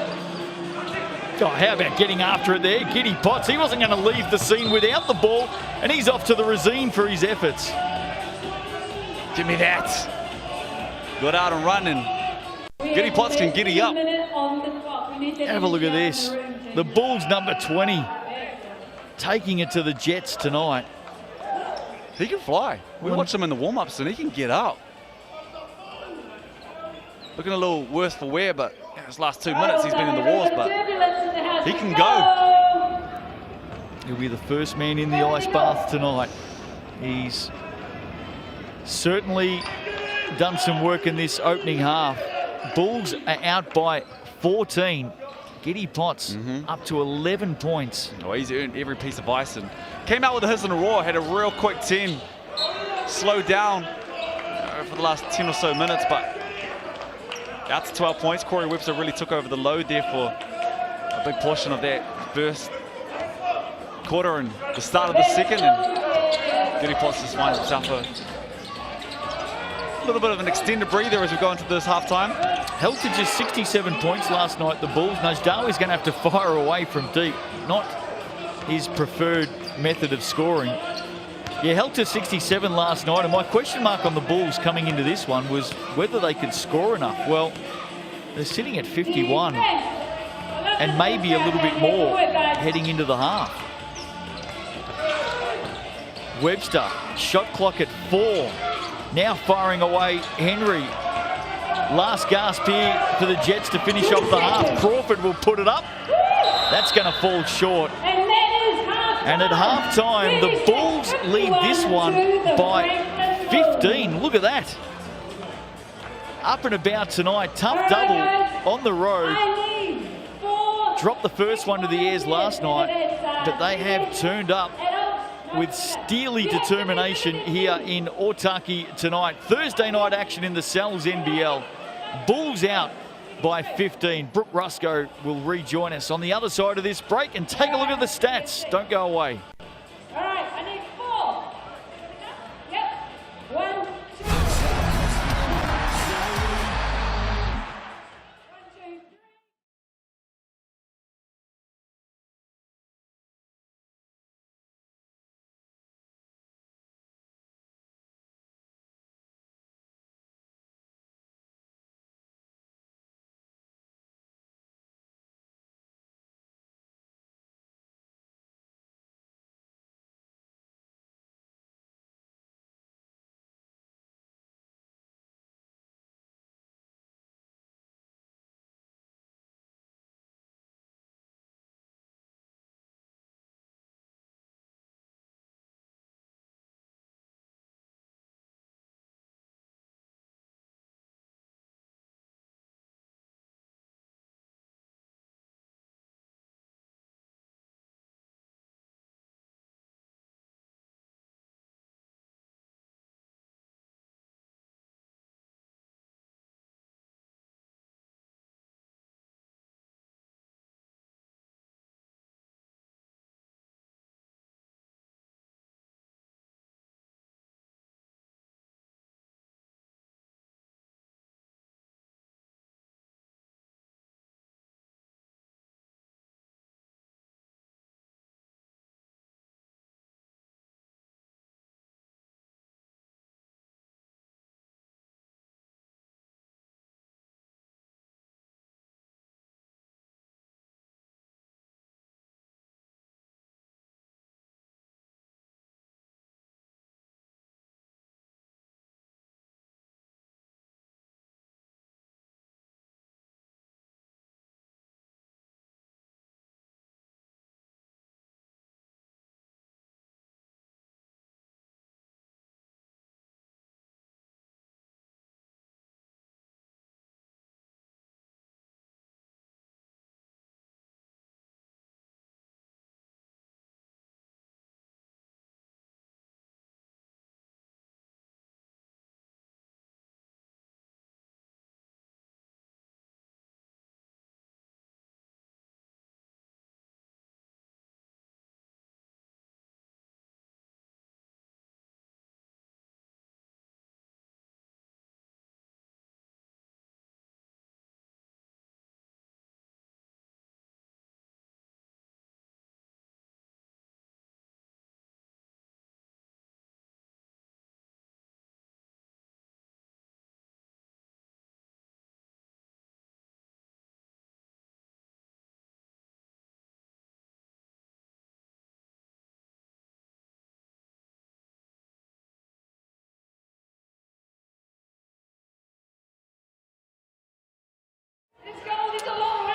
Oh, how about getting after it there? Giddy Potts, he wasn't going to leave the scene without the ball, and he's off to the Resine for his efforts. Give me that. Got out and running. Giddy Potts can giddy up. Have a look at this. The Bulls number 20 taking it to the Jets tonight. He can fly. We watched him in the warm-ups and he can get up. Looking a little worse for wear, but his last 2 minutes he's been in the wars, but he can go. He'll be the first man in the ice bath tonight. He's certainly done some work in this opening half. Bulls are out by 14. Giddy Potts up to 11 points. Oh, he's earned every piece of ice and came out with a hiss and a roar, had a real quick 10. Slowed down for the last 10 or so minutes, but out to 12 points. Corey Webster really took over the load there for a big portion of that first quarter and the start of the second. And Giddy Potts just finds himself a little bit of an extended breather as we go into this halftime. Held to just 67 points last night, the Bulls. Najdawi's going to have to fire away from deep. Not his preferred method of scoring. Yeah, held to 67 last night, and my question mark on the Bulls coming into this one was whether they could score enough. Well, they're sitting at 51 and maybe a little bit more heading into the half. Webster, shot clock at 4. Now firing away Henry. Last gasp here for the Jets to finish off the half. Crawford will put it up. That's going to fall short. And at halftime, the Bulls lead this one by 15. Look at that. Up and about tonight. Tough double on the road. Dropped the first one to the airs last night, but they have turned up with steely determination here in Otaki tonight. Thursday night action in the Cells NBL. Bulls out by 15. Brooke Rusco will rejoin us on the other side of this break and take a look at the stats. Don't go away.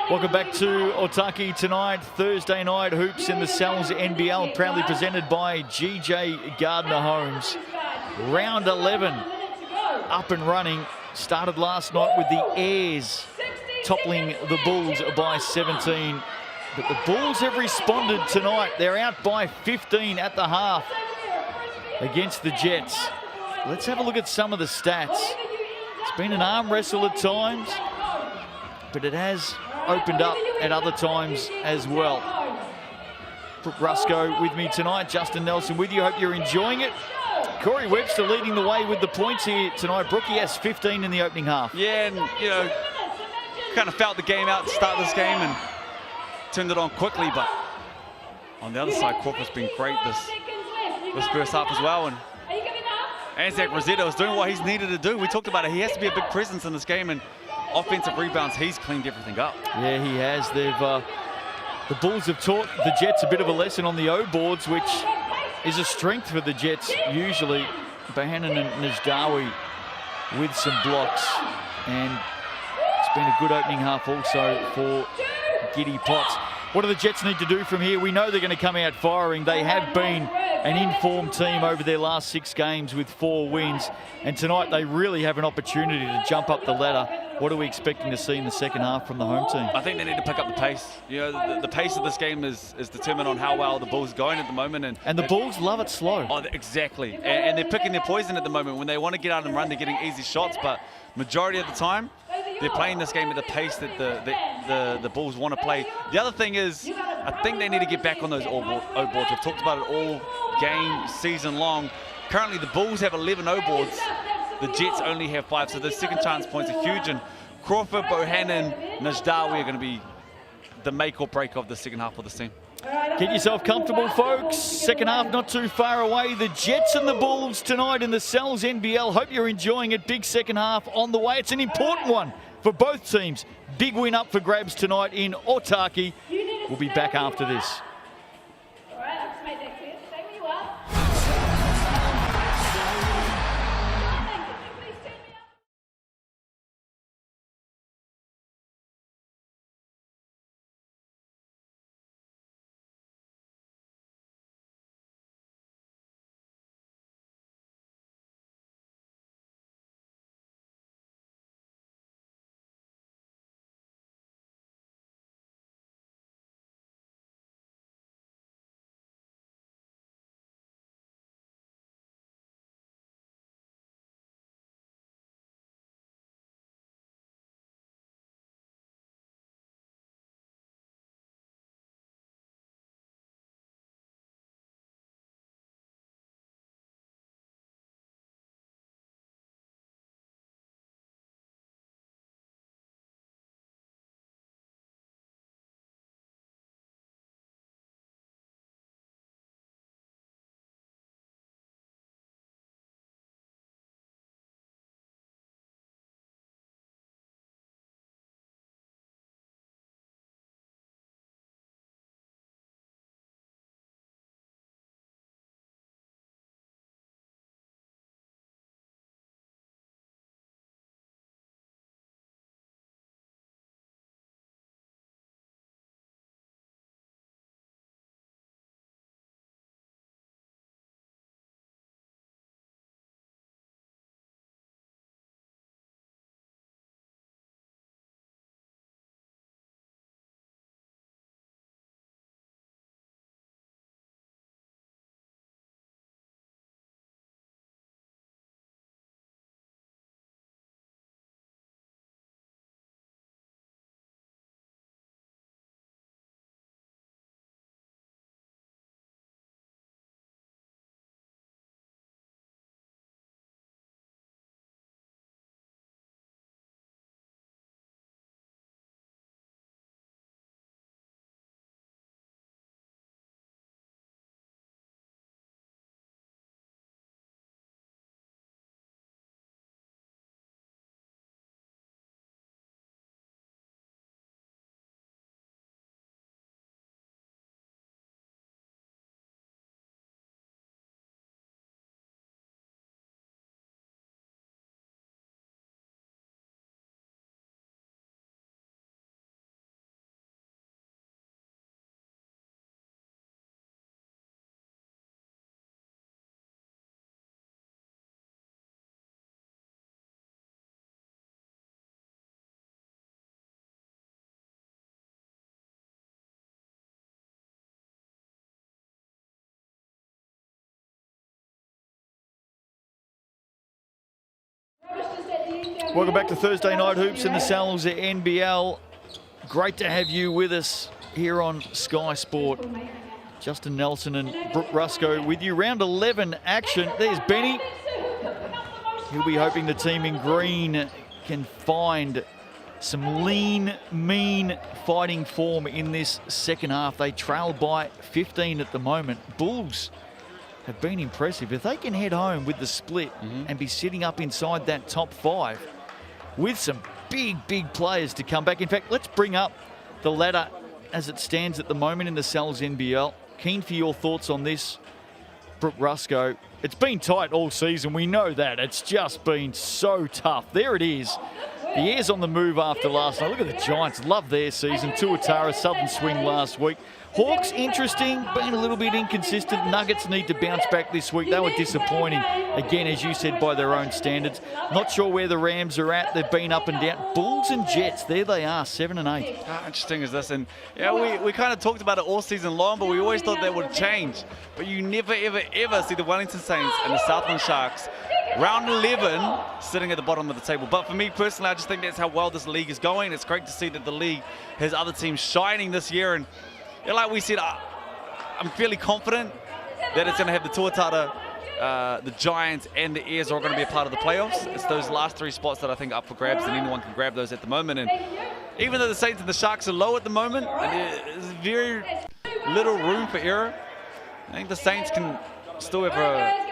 Welcome back to Otaki tonight. Thursday night hoops in the Sal's NBL, proudly presented by GJ Gardner Homes. Round 11 up and running. Started last night with the Airs toppling the Bulls by 17. But the Bulls have responded tonight. They're out by 15 at the half against the Jets. Let's have a look at some of the stats. It's been an arm wrestle at times, but it has opened up at other times as well. Brooke Rusco with me tonight, Justin Nelson with you. Hope you're enjoying it. Corey Webster leading the way with the points here tonight. Brooke, he has 15 in the opening half. Yeah, and you know, kind of felt the game out to start this game and turned it on quickly, but on the other side, Crawford's been great this first half as well. And Anzac Rossetto is doing what he's needed to do. We talked about it. He has to be a big presence in this game, and offensive rebounds, he's cleaned everything up. Yeah, he has. The Bulls have taught the Jets a bit of a lesson on the O boards, which is a strength for the Jets usually. Bohannon and Najdawi with some blocks, and it's been a good opening half also for Giddy Potts. What do the Jets need to do from here? We know they're going to come out firing. They have been an informed team over their last 6 games with 4 wins. And tonight they really have an opportunity to jump up the ladder. What are we expecting to see in the second half from the home team? I think they need to pick up the pace. You know, the pace of this game is determined on how well the Bulls are going at the moment. And the Bulls love it slow. Oh, exactly. And they're picking their poison at the moment. When they want to get out and run, they're getting easy shots. But majority of the time, they're playing this game at the pace that the Bulls want to play. The other thing is, I think they need to get back on those O boards. We've talked about it all game, season long. Currently, the Bulls have 11 O boards. The Jets only have 5, so the second chance points are huge. And Crawford, Bohannon, Najdawi are going to be the make or break of the second half of this team. Get yourself comfortable, folks. Second half not too far away. The Jets and the Bulls tonight in the Sal's NBL. Hope you're enjoying it. Big second half on the way. It's an important one for both teams. Big win up for grabs tonight in Otaki. We'll be back after this. Welcome back to Thursday Night Hoops in the Sal's NBL. Great to have you with us here on Sky Sport. Justin Nelson and Brooke Rusco with you. Round 11 action. There's Benny. He'll be hoping the team in green can find some lean, mean fighting form in this second half. They trail by 15 at the moment. Bulls have been impressive. If they can head home with the split and be sitting up inside that top 5 with some big players to come back. In fact, let's bring up the ladder as it stands at the moment in the Sal's NBL. Keen for your thoughts on this, Brooke Rusco. It's been tight all season. We know that. It's just been so tough. There it is. The Airs on the move after last night. Look at the Giants. Love their season. Tuatara, Southern Swing last week. Hawks, interesting, been a little bit inconsistent. Nuggets need to bounce back this week. They were disappointing, again, as you said, by their own standards. Not sure where the Rams are at. They've been up and down. Bulls and Jets, there they are, 7 and 8. How interesting is this? And yeah, we kind of talked about it all season long, but we always thought that would change. But you never, ever see the Wellington Saints and the Southland Sharks round 11 sitting at the bottom of the table. But for me personally, I just think that's how well this league is going. It's great to see that the league has other teams shining this year. And like we said, I'm fairly confident that it's going to have the Tuatara, the Giants, and the Airs are going to be a part of the playoffs. It's those last 3 spots that I think are up for grabs, and anyone can grab those at the moment. And even though the Saints and the Sharks are low at the moment, and there's very little room for error, I think the Saints can still have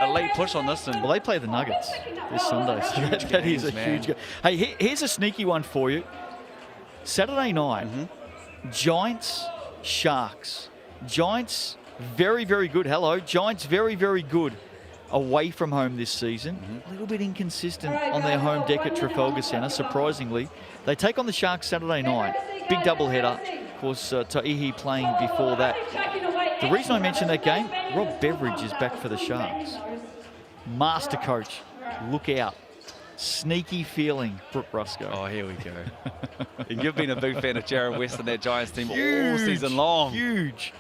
a late push on this. And well, they play the Nuggets this Sunday, so that is a huge game. Hey, here's a sneaky one for you. Saturday night, Giants, Sharks. Giants, very good. Hello. Giants, very good away from home this season. A little bit inconsistent on their home deck at Trafalgar Centre, surprisingly. They take on the Sharks Saturday night. Big doubleheader. Of course, Ta'ihi playing before that. The reason I mentioned that game, Rob Beveridge is back for the Sharks. Master coach. Look out. Sneaky feeling, Brooke Rusco. Oh, here we go. And you've been a big fan of Jared West and that Giants team all season long. Huge.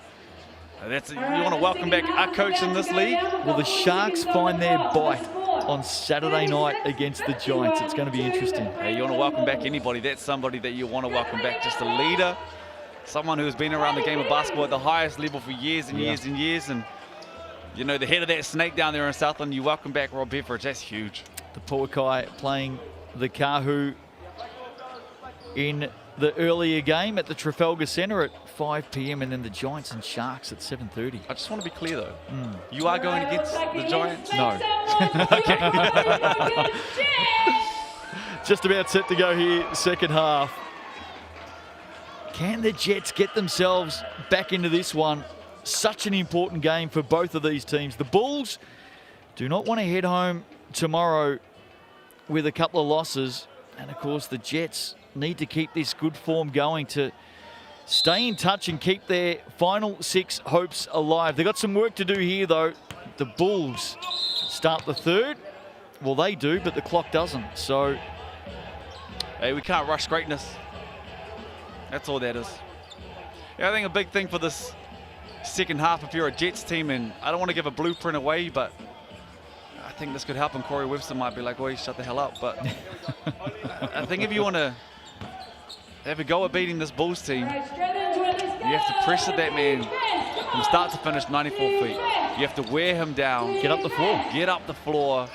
You want to welcome back our coach in this league? Will the Sharks find their bite on Saturday night against the Giants? It's going to be interesting. Hey, you want to welcome back anybody. That's somebody that you want to welcome back. Just a leader. Someone who's been around the game of basketball at the highest level for years and years and years. And, you know, the head of that snake down there in Southland, you welcome back Rob Beveridge. That's huge. The Puakai playing the Kahu in the earlier game at the Trafalgar Centre at 5 p.m. and then the Giants and Sharks at 7:30. I just want to be clear, though. You are going against the Giants? No. Okay. Just about set to go here, second half. Can the Jets get themselves back into this one? Such an important game for both of these teams. The Bulls do not want to head home tomorrow with a couple of losses. And of course, the Jets need to keep this good form going to stay in touch and keep their final 6 hopes alive. They've got some work to do here, though. The Bulls start the third. Well, they do, but the clock doesn't. So, hey, we can't rush greatness. That's all that is. Yeah, I think a big thing for this second half, if you're a Jets team, and I don't want to give a blueprint away, but I think this could help, and Corey Webster might be like, well, shut the hell up. But I think if you want to have a go at beating this Bulls team, you have to pressure that man from start to finish 94 feet. You have to wear him down. Get up the floor. Get up the floor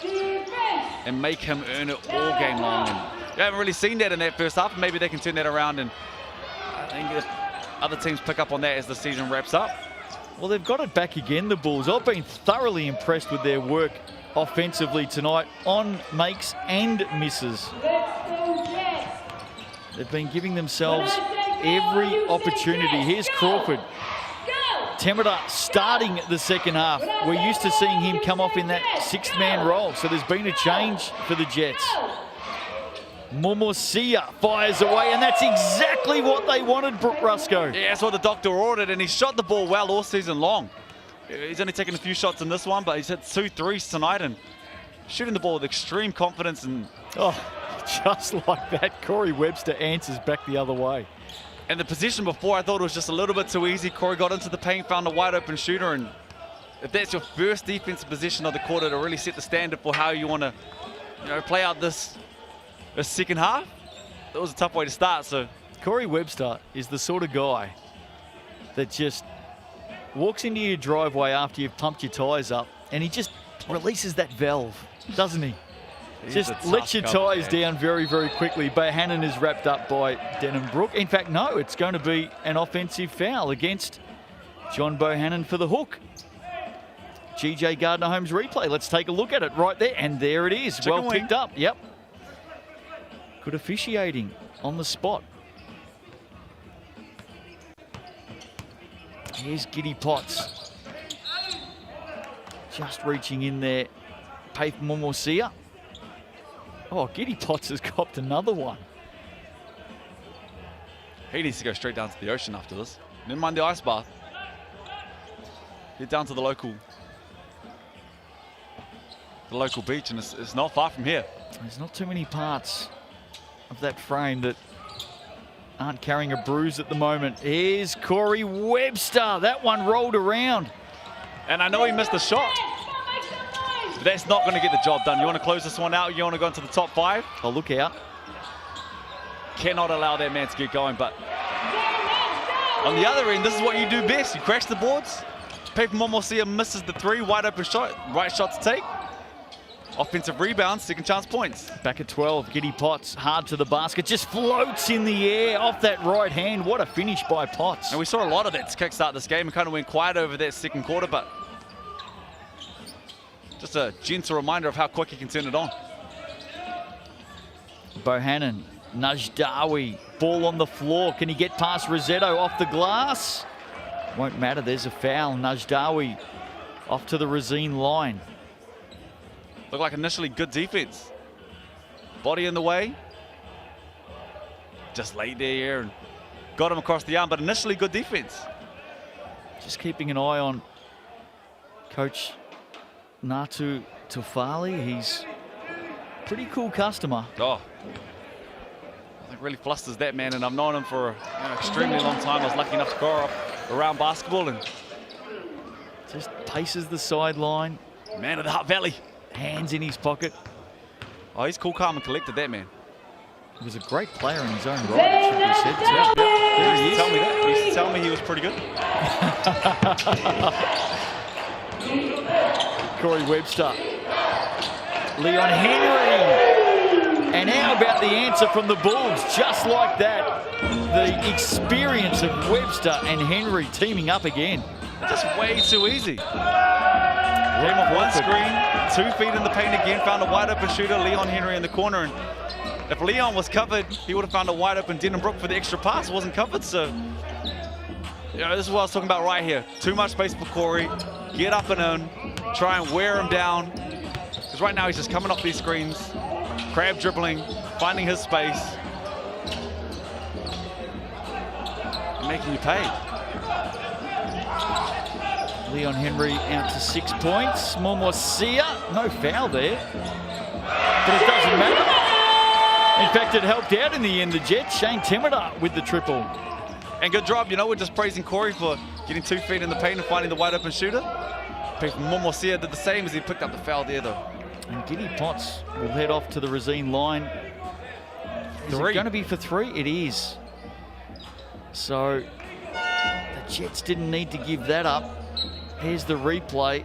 and make him earn it all game long. And you haven't really seen that in that first half. Maybe they can turn that around, and I think if other teams pick up on that as the season wraps up. Well, they've got it back again, the Bulls. I've been thoroughly impressed with their work offensively tonight on makes and misses. They've been giving themselves every opportunity. Here's Crawford. Temida starting the second half. We're used to seeing him come off in that 6th-man role, so there's been a change for the Jets. Momosia fires away, and that's exactly what they wanted, Brooke Rusco. Yeah, that's what the doctor ordered, and he shot the ball well all season long. He's only taken a few shots in this one, but he's hit 2 threes tonight and shooting the ball with extreme confidence. And just like that, Corey Webster answers back the other way. And the position before, I thought it was just a little bit too easy. Corey got into the paint, found a wide open shooter, and if that's your first defensive position of the quarter to really set the standard for how you want to, play out this the second half, that was a tough way to start. So Corey Webster is the sort of guy that just walks into your driveway after you've pumped your tyres up and he just releases that valve, doesn't he? Just lets your tyres down very, very quickly. Bohannon is wrapped up by Denham-Brook. In fact, no, it's going to be an offensive foul against John Bohannon for the hook. GJ Gardner-Holmes replay. Let's take a look at it right there. And there it is. Chicken well wing. picked up. Yep. Good officiating on the spot. Here's Giddy Potts. Just reaching in there. Paith Momosia. Oh, Giddy Potts has copped another one. he needs to go straight down to the ocean after this. Never mind the ice bath. Get down to the local beach, and it's not far from here. There's not too many parts of that frame that aren't carrying a bruise at the moment. Here's Corey Webster. That one rolled around. And I know he missed the shot, but that's not going to get the job done. You want to close this one out? You want to go into the top 5? Oh, look out. Cannot allow that man to get going, but on the other end, this is what you do best. You crash the boards. Paper Momosia misses the 3, wide open shot, right shot to take. Offensive rebound, second chance points. Back at 12, Giddy Potts, hard to the basket, just floats in the air off that right hand. What a finish by Potts. And we saw a lot of that to kickstart this game and kind of went quiet over that second quarter, but just a gentle reminder of how quick he can turn it on. Bohannon, Najdawi, ball on the floor. Can he get past Rossetto off the glass? Won't matter, there's a foul. Najdawi off to the Razine line. Looked like initially good defense. Body in the way. Just laid there and got him across the arm, but initially good defense. Just keeping an eye on Coach Natu Tufali. He's a pretty cool customer. Oh, I think really flusters that man, and I've known him for an extremely long time. I was lucky enough to grow up around basketball, and Just paces the sideline. man of the Hutt Valley. Hands in his pocket. Oh, he's cool, calm, and collected, that man. He was a great player in his own right, it should be said too. There he is. Tell me that. He used to tell me he was pretty good. Corey Webster. Leon Henry. And how about the answer from the Bulls? Just like that. The experience of Webster and Henry teaming up again. Just way too easy. Came off one screen, 2 feet in the paint again, found a wide open shooter, Leon Henry in the corner. And if Leon was covered, he would have found a wide open Denham-Brook for the extra pass. Wasn't covered, so you know, this is what I was talking about right here. Too much space for Corey. Get up and in, try and wear him down. Because right now he's just coming off these screens, crab dribbling, finding his space, and making you pay. Leon Henry out to 6 points. Momosia, no foul there. But it doesn't matter. In fact, it helped out in the end. The Jets, Shane Temida with the triple. And good job, you know, we're just praising Corey for getting 2 feet in the paint and finding the wide open shooter. Momosia did the same as he picked up the foul there, though. And Giddy Potts will head off to the Razine line. Is it going to be for 3? It is. So the Jets didn't need to give that up. Here's the replay.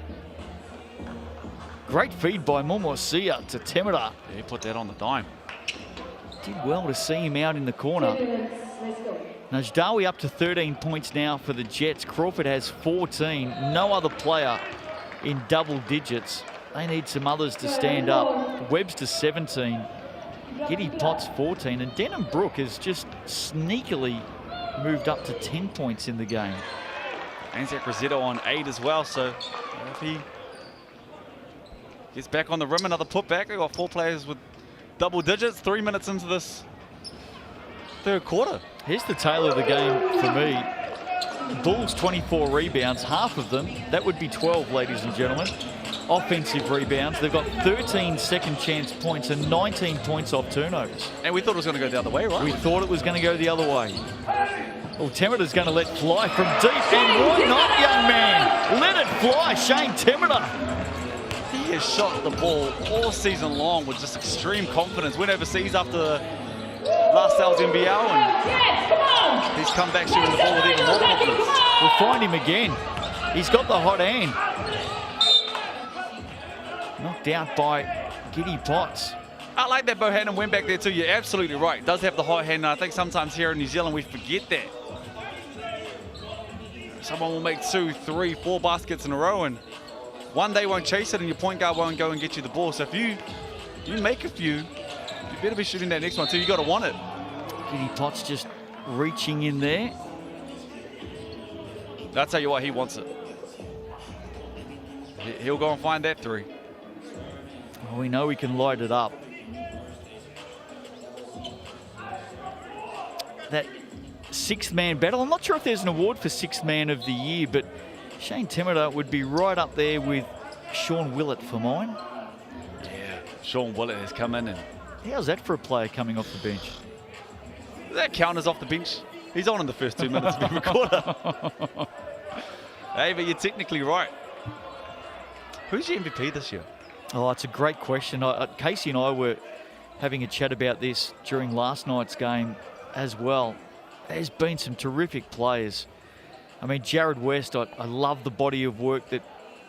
Great feed by Momosia to Temida. Yeah, he put that on the dime. Did well to see him out in the corner. Najdawi up to 13 points now for the Jets. Crawford has 14. No other player in double digits. They need some others to stand up. Webster 17. Giddy Potts 14. And Denham-Brook has just sneakily moved up to 10 points in the game. Anzac Rossetto on 8 as well, so if he gets back on the rim, another putback. They've got 4 players with double digits, 3 minutes into this third quarter. Here's the tail of the game for me. Bulls 24 rebounds, half of them, that would be 12, ladies and gentlemen. Offensive rebounds. They've got 13 second chance points and 19 points off turnovers. And we thought it was going to go the other way, right? We thought it was going to go the other way. Well, Temida's going to let fly from deep, and why not, young man? Let it fly, Shane Temida. he has shot the ball all season long with just extreme confidence. Went overseas after the last NZNBL, and he's come back shooting the ball with even more confidence. We'll find him again. He's got the hot hand. Knocked out by Giddy Potts. I like that Bohannon went back there too. You're absolutely right. Does have the hot hand, and I think sometimes here in New Zealand we forget that. Someone will make 2, 3, 4 baskets in a row, and one day won't chase it, and your point guard won't go and get you the ball. So if you make a few, you better be shooting that next one too. You got to want it. Giddy Potts just reaching in there. I'll tell you what, he wants it. He'll go and find that 3. Oh, we know we can light it up. That 6th man battle. I'm not sure if there's an award for 6th man of the year, but Shane Temida would be right up there with Sean Willett for mine. Yeah, Sean Willett has come in, and how's that for a player coming off the bench? that counters off the bench. He's on in the first 2 minutes of every quarter. Hey, but you're technically right. Who's your MVP this year? Oh, it's a great question. Casey and I were having a chat about this during last night's game as well. There's been some terrific players. I mean, Jared West, I love the body of work that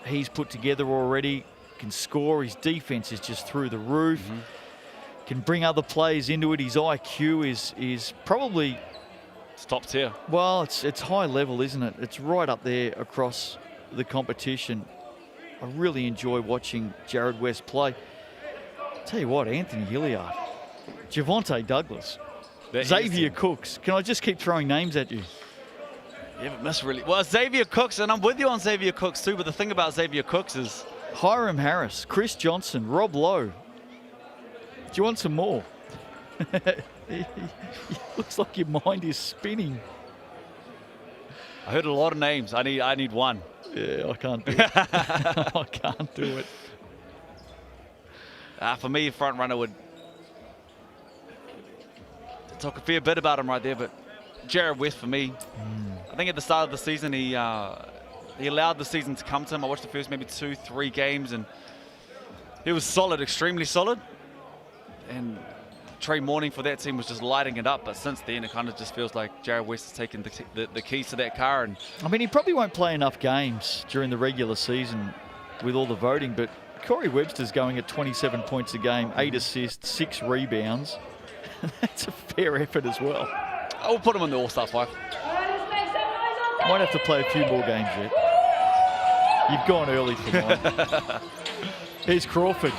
he's put together already. Can score. His defense is just through the roof. Can bring other players into it. His IQ is probably... It's top tier. Well, it's high level, isn't it? It's right up there across the competition. I really enjoy watching Jared West play. Tell you what, Anthony Hilliard, Javonte Douglas, Xavier Cooks. Can I just keep throwing names at you? You haven't missed really. Well, Xavier Cooks, and I'm with you on Xavier Cooks too, but the thing about Xavier Cooks is... Hiram Harris, Chris Johnson, Rob Lowe. Do you want some more? Looks like your mind is spinning. I heard a lot of names. I need one. Yeah, I can't do it. I can't do it. For me, front runner would talk a fair bit about him right there, but Jared West for me. I think at the start of the season, he allowed the season to come to him. I watched the first maybe 2, 3 games, and he was solid, extremely solid. And Trey Morning for that team was just lighting it up, but since then it kind of just feels like Jared West has taken the keys to that car. And I mean, he probably won't play enough games during the regular season with all the voting, but Corey Webster's going at 27 points a game, 8 assists, 6 rebounds. That's a fair effort as well. I'll put him in the All-Star 5. Might have to play a few more games yet. You've gone early for mine. Here's Crawford.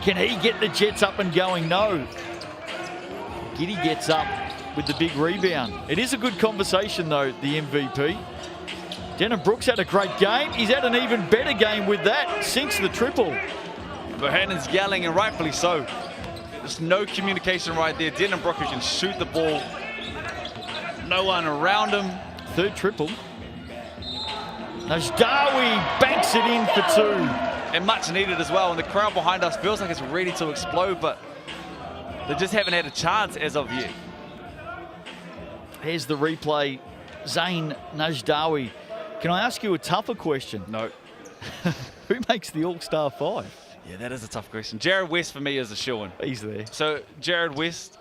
Can he get the Jets up and going? No. Giddy gets up with the big rebound. It is a good conversation, though, the MVP. Denham Brooks had a great game. He's had an even better game with that. Sinks the triple. Bohannon's yelling, and rightfully so. There's no communication right there. Denham Brooks can shoot the ball. No one around him. Third triple. Najdawi banks it in for 2. And much needed as well. And the crowd behind us feels like it's ready to explode, but they just haven't had a chance as of yet. Here's the replay. Zayn Najdawi. Can I ask you a tougher question? No. Who makes the All-Star 5? Yeah, that is a tough question. Jared West for me is a shoo-in. He's there. So Jared West.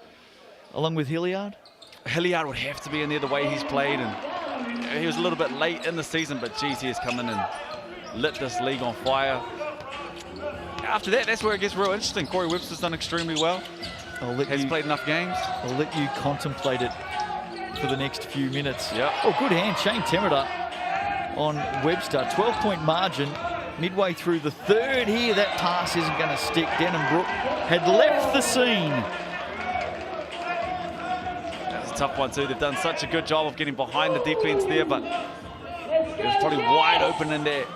Along with Hilliard? Hilliard would have to be in there the way he's played. And he was a little bit late in the season, but geez, he has come in and lit this league on fire. After that, that's where it gets real interesting. Corey Webster's done extremely well. Has played enough games. I'll let you contemplate it for the next few minutes. Yep. Oh, good hand. Shane Temida on Webster. 12-point margin. Midway through the third here, that pass isn't going to stick. Denham Brook had left the scene. That's a tough one too. They've done such a good job of getting behind the defense there, but it was probably wide open in that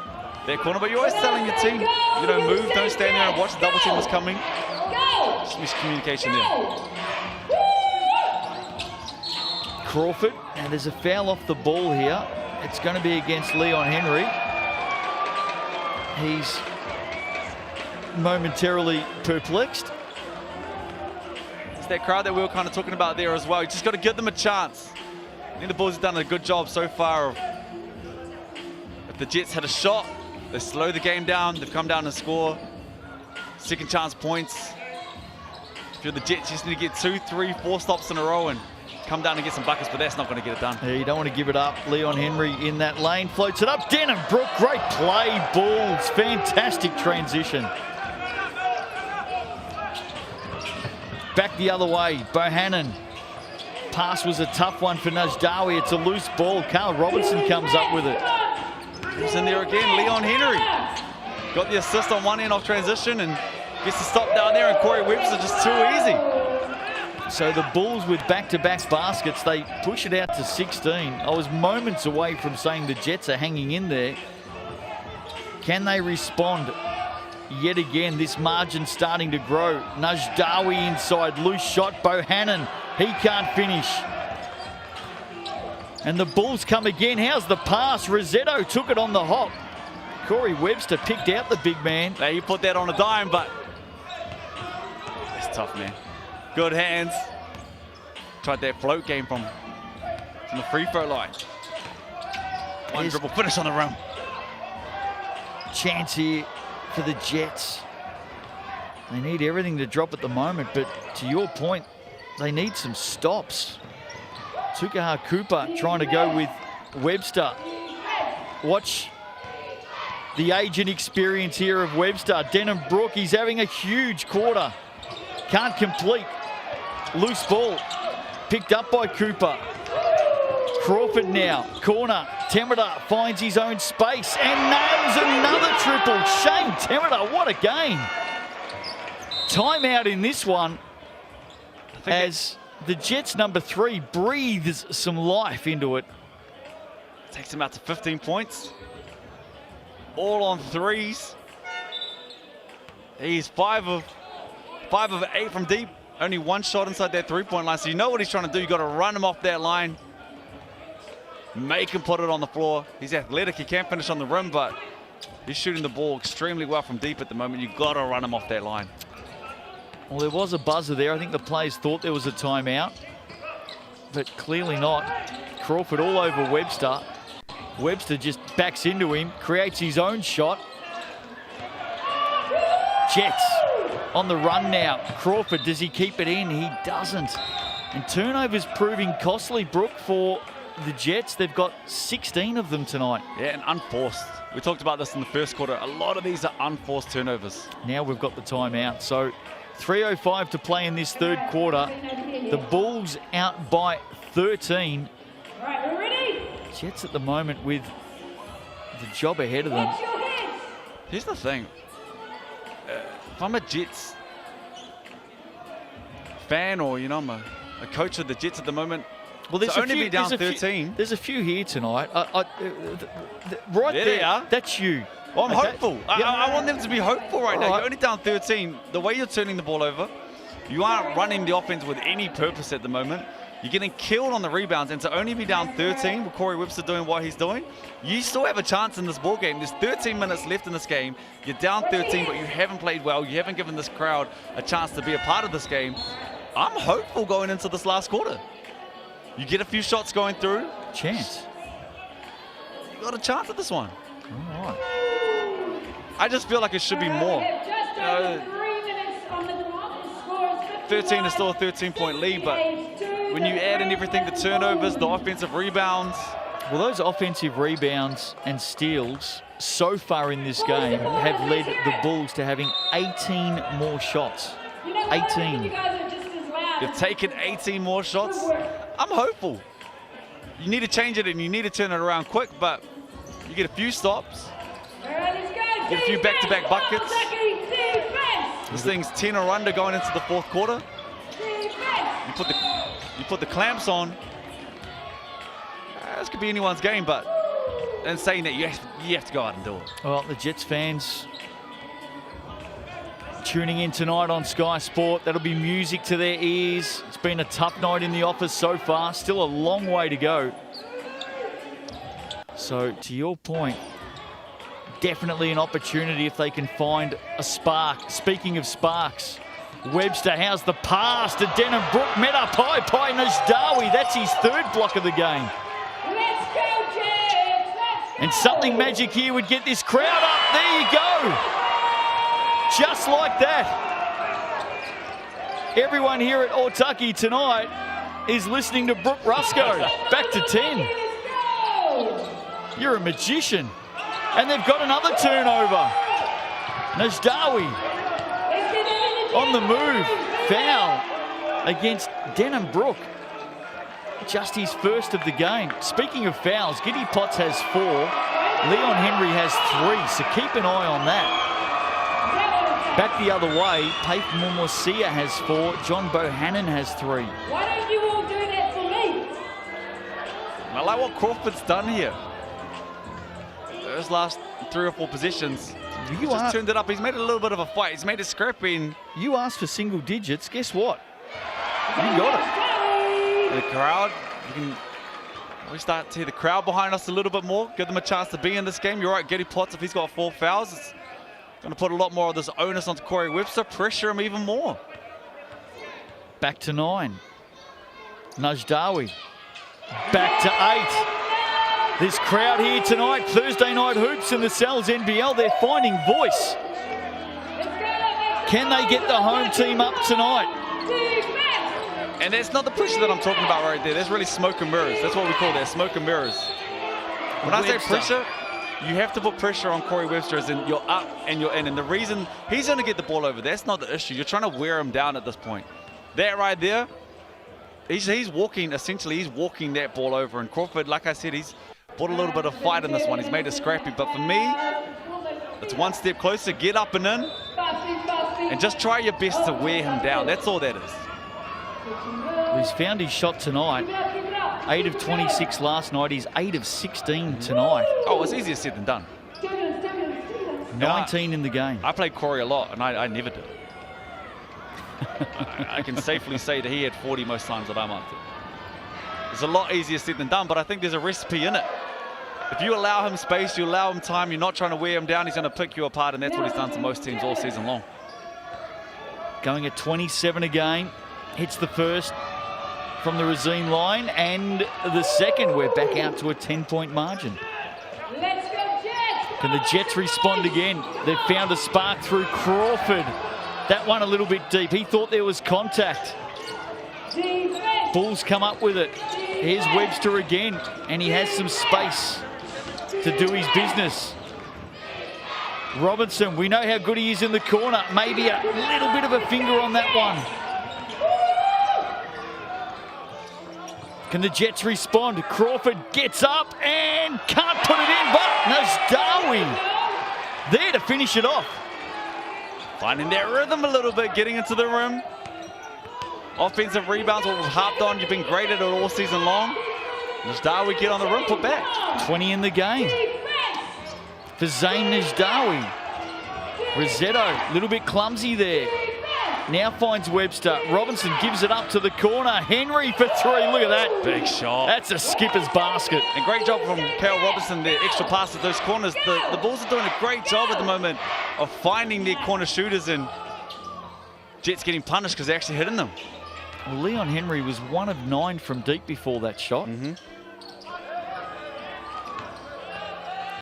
corner. But you're always telling your team, you know, move, don't stand there and watch the double team was coming. Just miscommunication there. Crawford, and there's a foul off the ball here. It's going to be against Leon Henry. He's momentarily perplexed. It's that crowd that we were kind of talking about there as well. You just got to give them a chance. I think the Bulls have done a good job so far. If the Jets had a shot, They slow the game down. They've come down and score. Second chance points. If you're the Jets, you just need to get 2, 3, 4 stops in a row and come down and get some buckets, but that's not going to get it done. Yeah, you don't want to give it up. Leon Henry in that lane, floats it up. Denham-Brook, great play, Bulls. Fantastic transition. Back the other way, Bohannon. Pass was a tough one for Najdawi. It's a loose ball. Carl Robinson comes up with it. He's in there again, Leon Henry. Got the assist on one end off transition and gets the stop down there, and Corey Webster just too easy. So the Bulls with back-to-back baskets, they push it out to 16. I was moments away from saying the Jets are hanging in there. Can they respond? Yet again, this margin starting to grow. Najdawi inside, loose shot, Bohannon. He can't finish. And the Bulls come again. How's the pass? Rossetto took it on the hop. Corey Webster picked out the big man. Now he put that on a dime, but it's tough, man. Good hands. Tried that float game from the free throw line. One dribble finish on the rim. Chance here for the Jets. They need everything to drop at the moment, but to your point, they need some stops. Tukaha Cooper trying to go with Webster. Watch the age and experience here of Webster. Denham-Brook, he's having a huge quarter. Can't complete. Loose ball. Picked up by Cooper. Crawford now. Corner. Temeda finds his own space and nails another triple. Shane Temeda, what a game. Timeout in this one as the Jets number 3 breathes some life into it. Takes him out to 15 points. All on threes. He's 5 of 8 from deep. Only one shot inside that three-point line. So you know what he's trying to do. You got to run him off that line. Make him put it on the floor. He's athletic. He can't finish on the rim, but he's shooting the ball extremely well from deep at the moment. You got to run him off that line. Well, there was a buzzer there. I think the players thought there was a timeout, but clearly not. Crawford all over Webster. Webster just backs into him, creates his own shot. Jets on the run now. Crawford, does he keep it in? He doesn't. And turnovers proving costly, Brooke, for the Jets. They've got 16 of them tonight. Yeah, and unforced. We talked about this in the first quarter. A lot of these are unforced turnovers. Now we've got the timeout. So 3:05 to play in this third quarter. The Bulls out by 13. All right, we're ready. Jets at the moment with the job ahead of them. Here's the thing. If I'm a Jets fan, or I'm a coach of the Jets at the moment, well, there's only be down 13. There's a few here tonight. Right there, they are. That's you. Well, I'm Okay. hopeful. Yeah. I want them to be hopeful right now. All right. You're only down 13. The way you're turning the ball over, you aren't running the offense with any purpose at the moment. You're getting killed on the rebounds, and to only be down 13 with Corey Webster doing what he's doing, you still have a chance in this ball game. There's 13 minutes left in this game. You're down 13, but you haven't played well. You haven't given this crowd a chance to be a part of this game. I'm hopeful going into this last quarter. You get a few shots going through. Chance. You got a chance at this one. All right. I just feel like it should be more. 13 is still a 13-point lead, but when you add in everything, the turnovers, the offensive rebounds. Well, those offensive rebounds and steals so far in this game have led the Bulls to having 18 more shots. 18. You've taken 18 more shots. I'm hopeful. You need to change it and you need to turn it around quick, but you get a few stops. Get a few back-to-back buckets. This thing's 10 or under going into the fourth quarter. You put the clamps on. This could be anyone's game, but in saying that, you have to go out and do it. Well, the Jets fans tuning in tonight on Sky Sport, that'll be music to their ears. It's been a tough night in the office so far. Still a long way to go. So, to your point, definitely an opportunity if they can find a spark. Speaking of sparks, Webster, how's the pass to Denham-Brook? Met up high by Najdawi. That's his third block of the game. Let's go, Jets! Let's And something magic here would get this crowd up. There you go. Just like that. Everyone here at Otaki tonight is listening to Brooke Rusco. Back to 10. You're a magician. And they've got another turnover. Najdawi on the move. Foul against Denham Brook. Just his first of the game. Speaking of fouls, Giddy Potts has 4. Leon Henry has 3, so keep an eye on that. Back the other way, Pape Momosia has 4. John Bohannon has 3. Why don't you all do that for me? I like what Crawford's done here. Those last 3 or 4 positions, he just turned it up. He's made it a little bit of a fight. He's made it scrappy. You asked for single digits. Guess what? You got it. The crowd, we start to hear the crowd behind us a little bit more. Give them a chance to be in this game. You're right, Giddy Potts, if he's got 4 fouls, it's going to put a lot more of this onus onto Corey Webster, pressure him even more. Back to 9. Najdawi. Back to 8. This crowd here tonight, Thursday night hoops in the Cells NBL, they're finding voice. Can they get the home team up tonight? And that's not the pressure that I'm talking about right there. That's really smoke and mirrors. That's what we call that, smoke and mirrors. When I say pressure, you have to put pressure on Corey Webster as in you're up and you're in. And the reason he's going to get the ball over, that's not the issue. You're trying to wear him down at this point. That right there, he's walking, essentially, he's walking that ball over. And Crawford, like I said, he's put a little bit of fight in this one. He's made it scrappy. But for me, it's one step closer, get up and in, and just try your best to wear him down. That's all that is. He's found his shot tonight. 8 of 26 last night. He's 8 of 16 tonight. Oh, it's easier said than done. 19 in the game. I played Corey a lot, and I never did. I can safely say that he had 40 most times that I'm up to. It's a lot easier said than done, but I think there's a recipe in it. If you allow him space, you allow him time, you're not trying to wear him down, he's going to pick you apart, and that's what he's done to most teams all season long. Going at 27 a game. Hits the first from the Racine line, and the second. We're back out to a 10-point margin. Let's go, Jets! Can the Jets respond again? They've found a spark through Crawford. That one a little bit deep. He thought there was contact. Defense! Bulls come up with it. Here's Webster again, and he has some space to do his business. Robinson, we know how good he is in the corner. Maybe a little bit of a finger on that one. Can the Jets respond? Crawford gets up and can't put it in, but Najdawi there to finish it off. Finding that rhythm a little bit, getting into the rim. Offensive rebounds, what we've harped on. You've been great at it all season long. Najdawi get on the rim, put back. 20 in the game for Zane Najdawi. Rossetto, a little bit clumsy there. Now finds Webster. Robinson gives it up to the corner. Henry for 3. Look at that. Big shot. That's a skipper's basket. And great job from Kale Robinson there. Extra pass to those corners. The Bulls are doing a great job at the moment of finding their corner shooters, and Jets getting punished because they're actually hitting them. Well, Leon Henry was 1 of 9 from deep before that shot.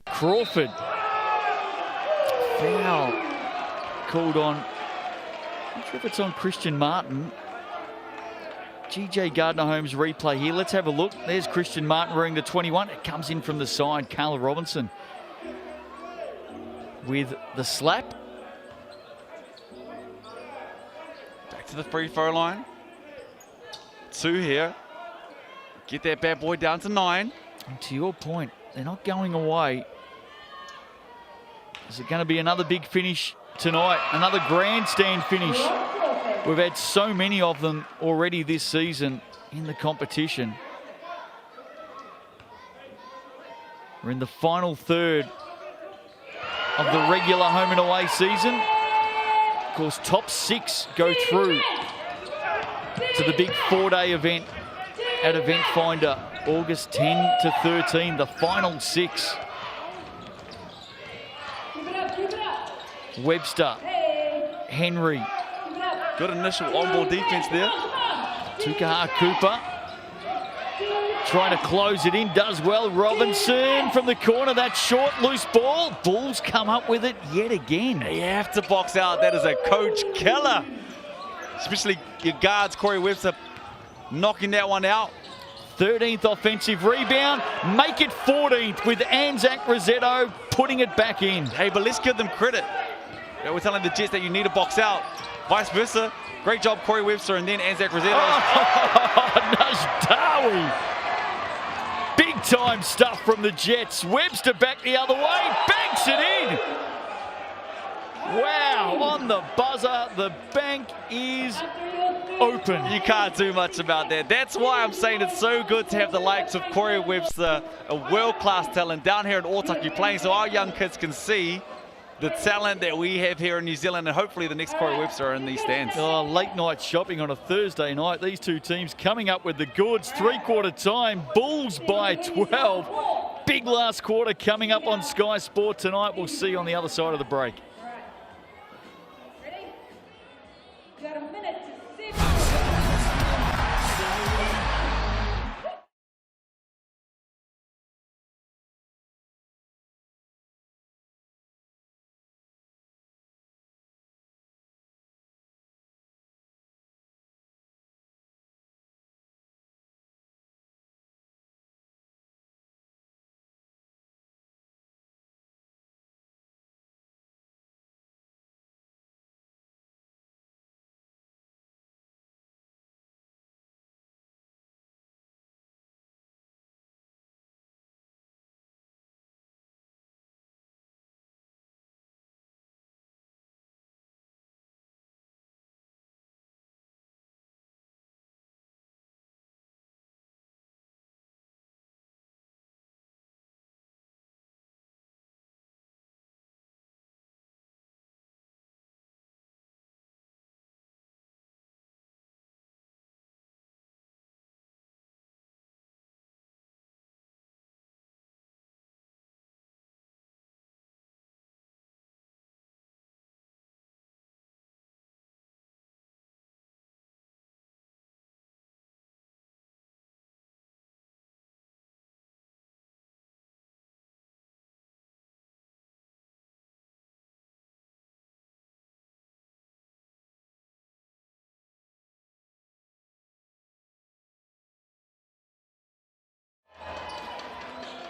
Crawford. Foul called on. Not sure if it's on Christian Martin. GJ Gardner-Holmes replay here. Let's have a look. There's Christian Martin wearing the 21. It comes in from the side. Kayla Robinson with the slap. Back to the free throw line. 2 here. Get that bad boy down to 9. And to your point, they're not going away. Is it going to be another big finish tonight? Another grandstand finish. We've had so many of them already this season in the competition. We're in the final third of the regular home and away season. Of course, top 6 go through to the big 4-day event at Event Finder, August 10 to 13, the final 6. Webster, Henry. Good initial on-ball defense there. Tukaha Cooper. trying to close it in, does well. Robinson from the corner, that short, loose ball. Bulls come up with it yet again. You have to box out. That is a coach killer. Especially your guards, Corey Webster, knocking that one out. 13th offensive rebound, make it 14th with Anzac Rosetto putting it back in. Hey, but let's give them credit. We're telling the Jets that you need to box out. Vice versa. Great job, Corey Webster, and then Anzac Rosetto. Najdawi. Big time stuff from the Jets. Webster back the other way, banks it in. Wow, on the buzzer, the bank is open. You can't do much about that. That's why I'm saying it's so good to have the likes of Corey Webster, a world-class talent down here in Otaki playing, so our young kids can see the talent that we have here in New Zealand, and hopefully the next Corey Webster are in these stands. Oh, late night shopping on a Thursday night. These two teams coming up with the goods. 3/4 time, Bulls by 12. Big last quarter coming up on Sky Sport tonight. We'll see you on the other side of the break. You got a minute to sit.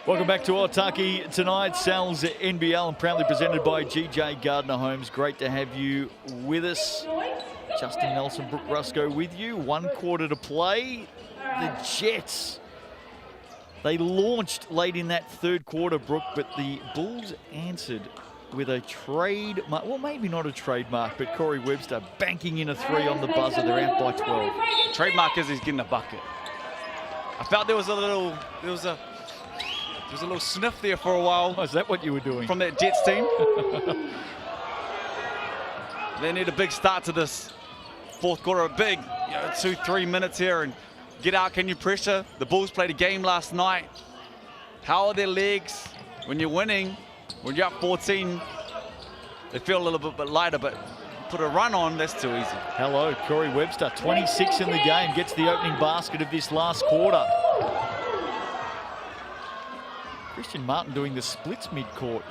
Welcome back to Otaki tonight. Sal's NBL and proudly presented by GJ Gardner Homes. Great to have you with us. Justin Nelson, Brooke Rusco with you. 1/4 to play. The Jets, they launched late in that 3rd quarter, Brooke, but the Bulls answered with a trademark. Well, maybe not a trademark, but Corey Webster banking in a 3 on the buzzer. They're out by 12. Trademark is he's getting a bucket. I felt there was a little sniff there for a while. Oh, is that what you were doing? From that Jets team. They need a big start to this 4th quarter. A big 2-3 minutes here and get out. Can you pressure? The Bulls played a game last night. How are their legs when you're winning? When you're up 14, they feel a little bit lighter, but put a run on, that's too easy. Hello, Corey Webster, 26 in the game, gets the opening basket of this last quarter. Christian Martin doing the splits mid-court.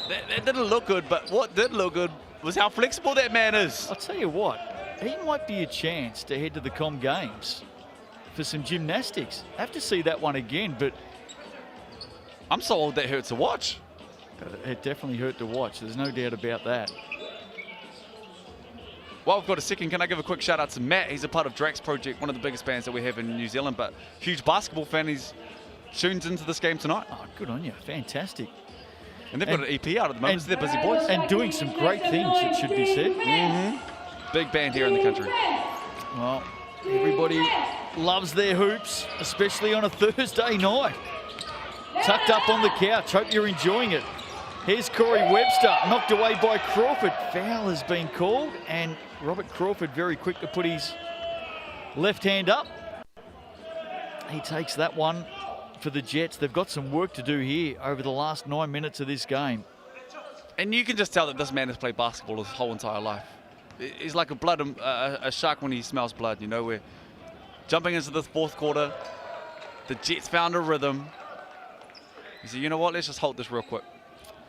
That didn't look good, but what did look good was how flexible that man is. I'll tell you what, he might be a chance to head to the Com Games for some gymnastics. I have to see that one again, but I'm so old that hurts to watch. It definitely hurt to watch. There's no doubt about that. Well, we've got a second. Can I give a quick shout out to Matt? He's a part of Drax Project, one of the biggest bands that we have in New Zealand, but huge basketball fan. He's tuned into this game tonight. Oh, good on you. Fantastic. And they've got an EP out at the moment, so they're busy boys. And doing some great things, it should be said. Big band here in the country. Well, everybody loves their hoops, especially on a Thursday night. Tucked up on the couch. Hope you're enjoying it. Here's Corey Webster, knocked away by Crawford. Foul has been called, and Robert Crawford very quick to put his left hand up. He takes that one for the Jets. They've got some work to do here over the last 9 minutes of this game. And you can just tell that this man has played basketball his whole entire life. He's like a shark when he smells blood, you know. We're jumping into this 4th quarter. The Jets found a rhythm. He said, you know what, let's just hold this real quick.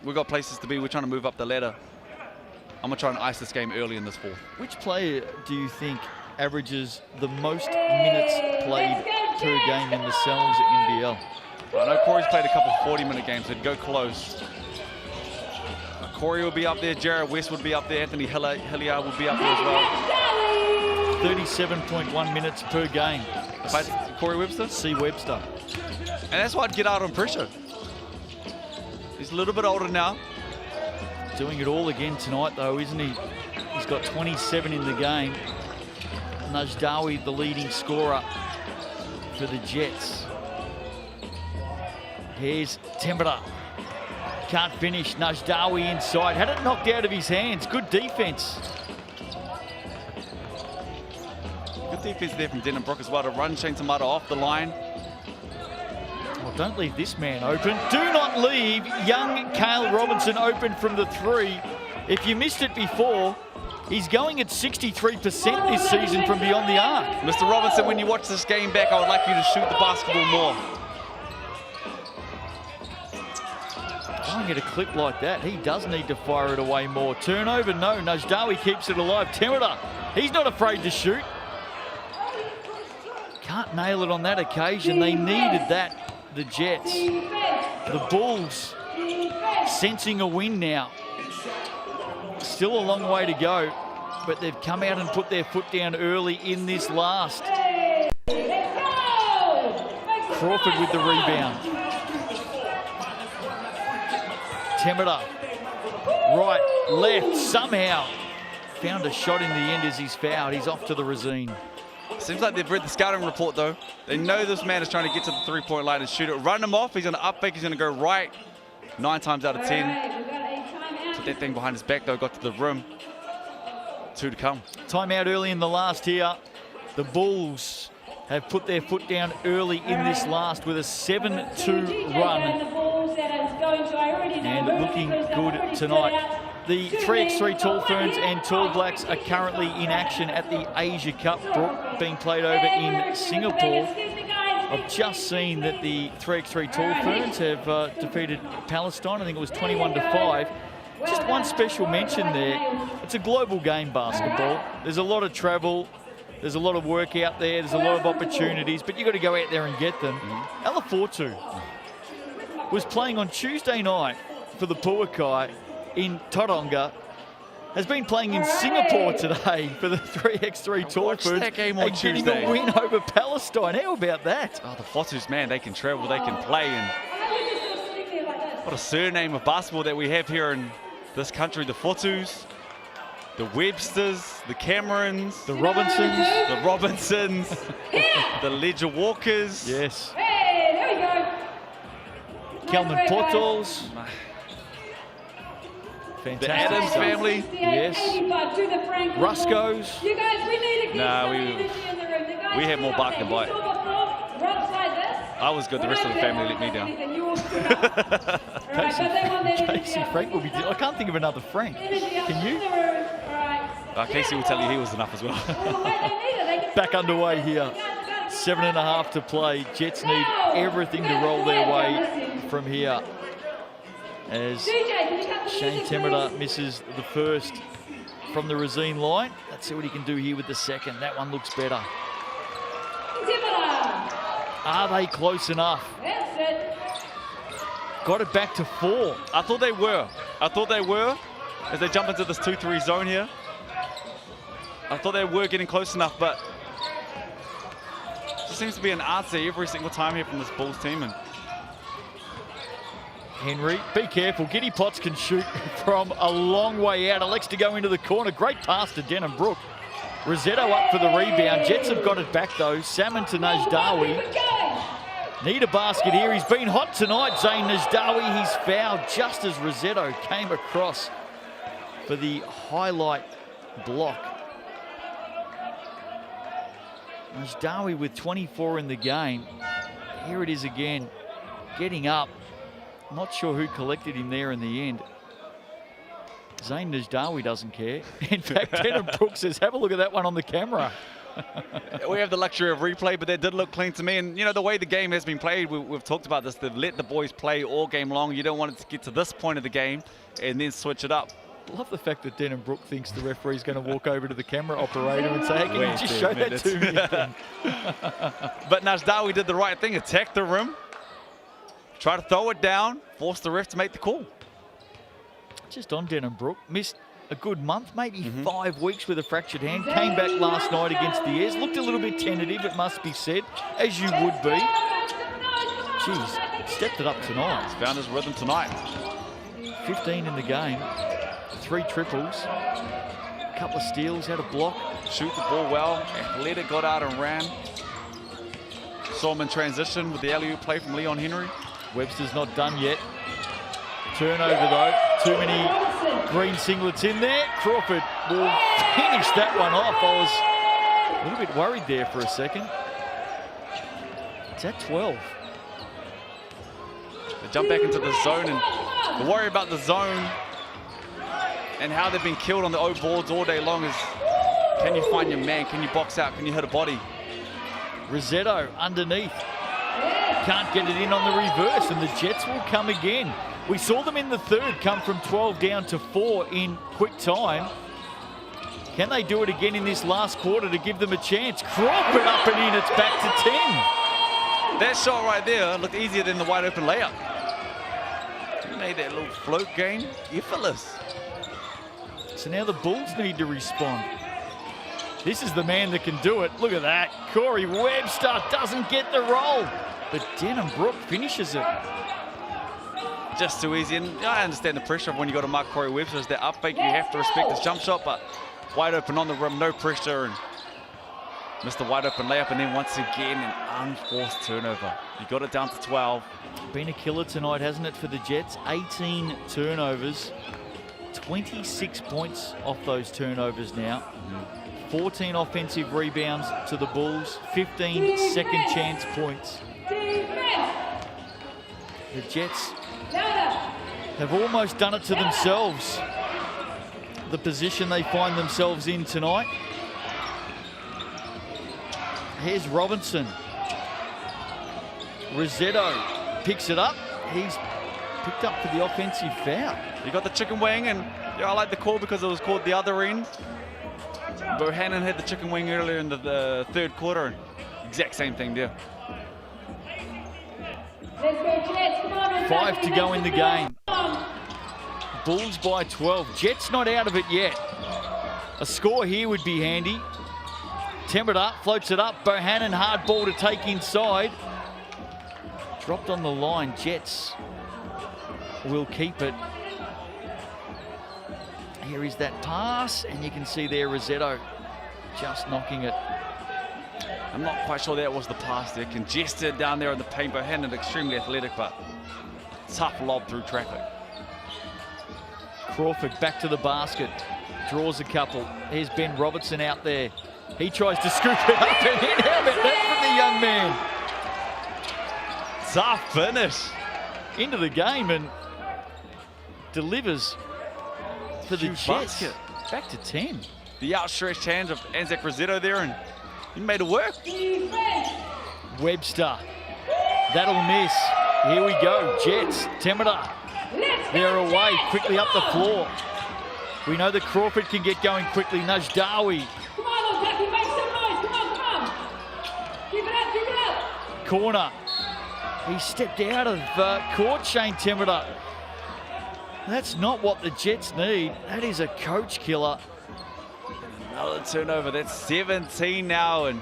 We've got places to be. We're trying to move up the ladder. I'm going to try and ice this game early in this fourth. Which player do you think averages the most minutes played per game in the Sel's NBL? I know Corey's played a couple 40-minute games. He'd go close. Corey will be up there. Jared West would be up there. Anthony Hilliard would be up there as well. 37.1 minutes per game. Corey Webster? C. Webster. And that's why I'd get out on pressure. He's a little bit older now. Doing it all again tonight, though, isn't he? He's got 27 in the game. Najdawi, the leading scorer for the Jets. Here's Tembera. Can't finish. Najdawi inside. Had it knocked out of his hands. Good defense. Good defense there from Denham-Brook as well to run Shane Tamata off the line. Well, don't leave this man open. Do not leave young Cale Robinson open from the three. If you missed it before, he's going at 63% this season from beyond the arc. Mr. Robinson, when you watch this game back, I would like you to shoot the basketball more. Going at a clip like that, he does need to fire it away more. Turnover, no. Najdawi keeps it alive. Temera, he's not afraid to shoot. Can't nail it on that occasion. They needed that, the Jets. The Bulls sensing a win now. Still a long way to go, but they've come out and put their foot down early in this last. Crawford with the rebound. Temera, right, left, somehow found a shot in the end as he's fouled. He's off to the Resine. Seems like they've read the scouting report, though. They know this man is trying to get to the three-point line and shoot it. Run him off. He's going to up fake. He's going to go right 9 times out of 10. Put that thing behind his back, though. Got to the rim. 2 to come. Timeout early in the last here. The Bulls have put their foot down early in this last with a 7-2 run. And looking good tonight. The 3x3 Tall Ferns and Tall Blacks are currently in action at the Asia Cup being played over in Singapore. I've just seen that the 3x3 Tall Ferns have defeated Palestine. I think it was 21-5. Just one special mention there. It's a global game, basketball. There's a lot of travel. There's a lot of work out there. There's a lot of opportunities, but you've got to go out there and get them. Alafortu was playing on Tuesday night for the Puakai in Tauranga, has been playing in Singapore today for the 3x3 Tall Ferns that game on and getting Tuesday. a win over Palestine. How about that? Oh, the Fotus, man, they can travel, they can play. And what a surname of basketball that we have here in this country. The Fotus, the Websters, the Camerons, The Robinsons. the Ledger Walkers. Yes. Hey, there we go. Kelman Portals. Fantastic. The Adams stuff. family. Yes. Rusco's. You guys, we need to get Nah, some we- energy in the room. The guys we had more out bark there, than bite. you saw before, we're upside this. I was good. The rest of the family let me down. And you all stood up. Right, but they want that energy Casey up. Frank will be. I can't think of another Frank. Energy up Can in you? the room. All right. Casey will tell you he was enough as well. Oh, wait, they need it. They can Back still underway do it. here. You guys gotta 7.5 to play. Jets need everything to roll their way from here. As DJ, can you cut the Shane music, Temera please? misses the first from the Resine line. Let's see what he can do here with the second. That one looks better. Temera. Are they close enough? That's it. Got it back to 4. I thought they were. As they jump into this 2-3 zone here. I thought they were getting close enough, but it seems to be an answer every single time here from this Bulls team. And Henry, be careful. Giddy Potts can shoot from a long way out. Elects to go into the corner. Great pass to Denham-Brook. Rosetto up for the rebound. Jets have got it back though. Salmon to Najdawi. Need a basket here. He's been hot tonight, Zayn Najdawi. He's fouled just as Rosetto came across for the highlight block. Najdawi with 24 in the game. Here it is again. Getting up. Not sure who collected him there in the end. Zayn Najdawi doesn't care. In fact, Denham-Brook says, have a look at that one on the camera. We have the luxury of replay, but that did look clean to me. And, you know, the way the game has been played, we've talked about this. They've let the boys play all game long. You don't want it to get to this point of the game and then switch it up. I love the fact that Denham Brook thinks the referee's going to walk over to the camera operator and say, hey, can you just show that to me again? But Najdawi did the right thing, attacked the rim, try to throw it down, force the ref to make the call. Just on Denham Brook, missed a good month, maybe 5 weeks with a fractured hand. Came back last night against the Airs. Looked a little bit tentative, it must be said, as you would be. Jeez, stepped it up tonight. He's found his rhythm tonight. 15 in the game, 3 triples, a couple of steals, had a block. Shoot the ball well, athletic, got out and ran. Saw him in transition with the alley-oop play from Leon Henry. Webster's not done yet. Turnover though, too many green singlets in there. Crawford will finish that one off. I was a little bit worried there for a second. It's at 12. They jump back into the zone, and the worry about the zone and how they've been killed on the O boards all day long is, can you find your man? Can you box out? Can you hit a body? Rosetto underneath. Can't get it in on the reverse, and the Jets will come again. We saw them in the third come from 12 down to 4 in quick time. Can they do it again in this last quarter to give them a chance? Crawford up and in, it's back to 10. That shot right there looked easier than the wide open layup. He made that little float game effortless. So now the Bulls need to respond. This is the man that can do it. Look at that. Corey Webster doesn't get the roll, but Denham Brook finishes it. Just too easy, and I understand the pressure of when you got to mark Corey Webster as that up fake. You have to respect his jump shot, but wide open on the rim, no pressure, and missed the wide open layup, and then once again an unforced turnover. You got it down to 12. Been a killer tonight, hasn't it, for the Jets? 18 turnovers, 26 points off those turnovers now. 14 offensive rebounds to the Bulls, 15 second chance points. The Jets have almost done it to themselves, the position they find themselves in tonight. Here's Robinson. Rosetto picks it up. He's picked up for the offensive foul. You got the chicken wing, and yeah, I like the call because it was called the other end. Bohannon had the chicken wing earlier in the third quarter, and exact same thing there. 5 to go in the game. Bulls by 12. Jets not out of it yet. A score here would be handy. Temperata floats it up. Bohannon hard ball to take inside. Dropped on the line. Jets will keep it. Here is that pass, and you can see there Rosetto just knocking it. I'm not quite sure that was the pass there. Congested down there in the paint. Bohannon extremely athletic, but tough lob through traffic. Crawford back to the basket. Draws a couple. Here's Ben Robertson out there. He tries to scoop it up and in. How about that from the young man? Tough finish. Into the game and delivers for the Jets. Basket. Back to 10. The outstretched hands of Anzac Rosetto there, and he made it work. Webster. That'll miss. Here we go. Jets. Temperata. They're away. Quickly up the floor. We know that Crawford can get going quickly. Najdawi. Come on, Jackie, make some noise. Come on. Keep it up, keep it up. Corner. He stepped out of court, Shane Temperata. That's not what the Jets need. That is a coach killer. Another turnover. That's 17 now, and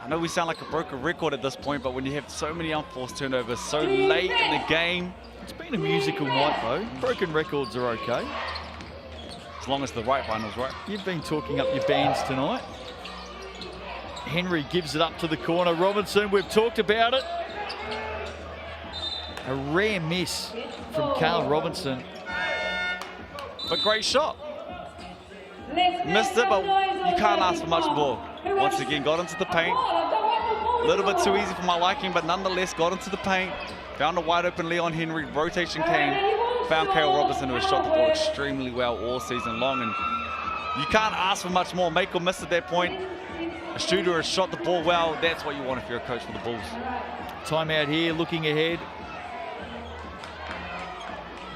I know we sound like a broken record at this point, but when you have so many unforced turnovers so late in the game. It's been a musical night, though. Broken records are okay. As long as the right one was right. You've been talking up your bands tonight. Henry gives it up to the corner. Robinson, we've talked about it. A rare miss from Carl Robinson. But great shot. Missed it, but you can't ask for much more. Once again, got into the paint. A little bit too easy for my liking, but nonetheless got into the paint. Found a wide open Leon Henry. Rotation came. Found Carl Robinson, who has shot the ball extremely well all season long. And you can't ask for much more. Make or miss at that point. a shooter has shot the ball well. That's what you want if you're a coach for the Bulls. Timeout here, looking ahead.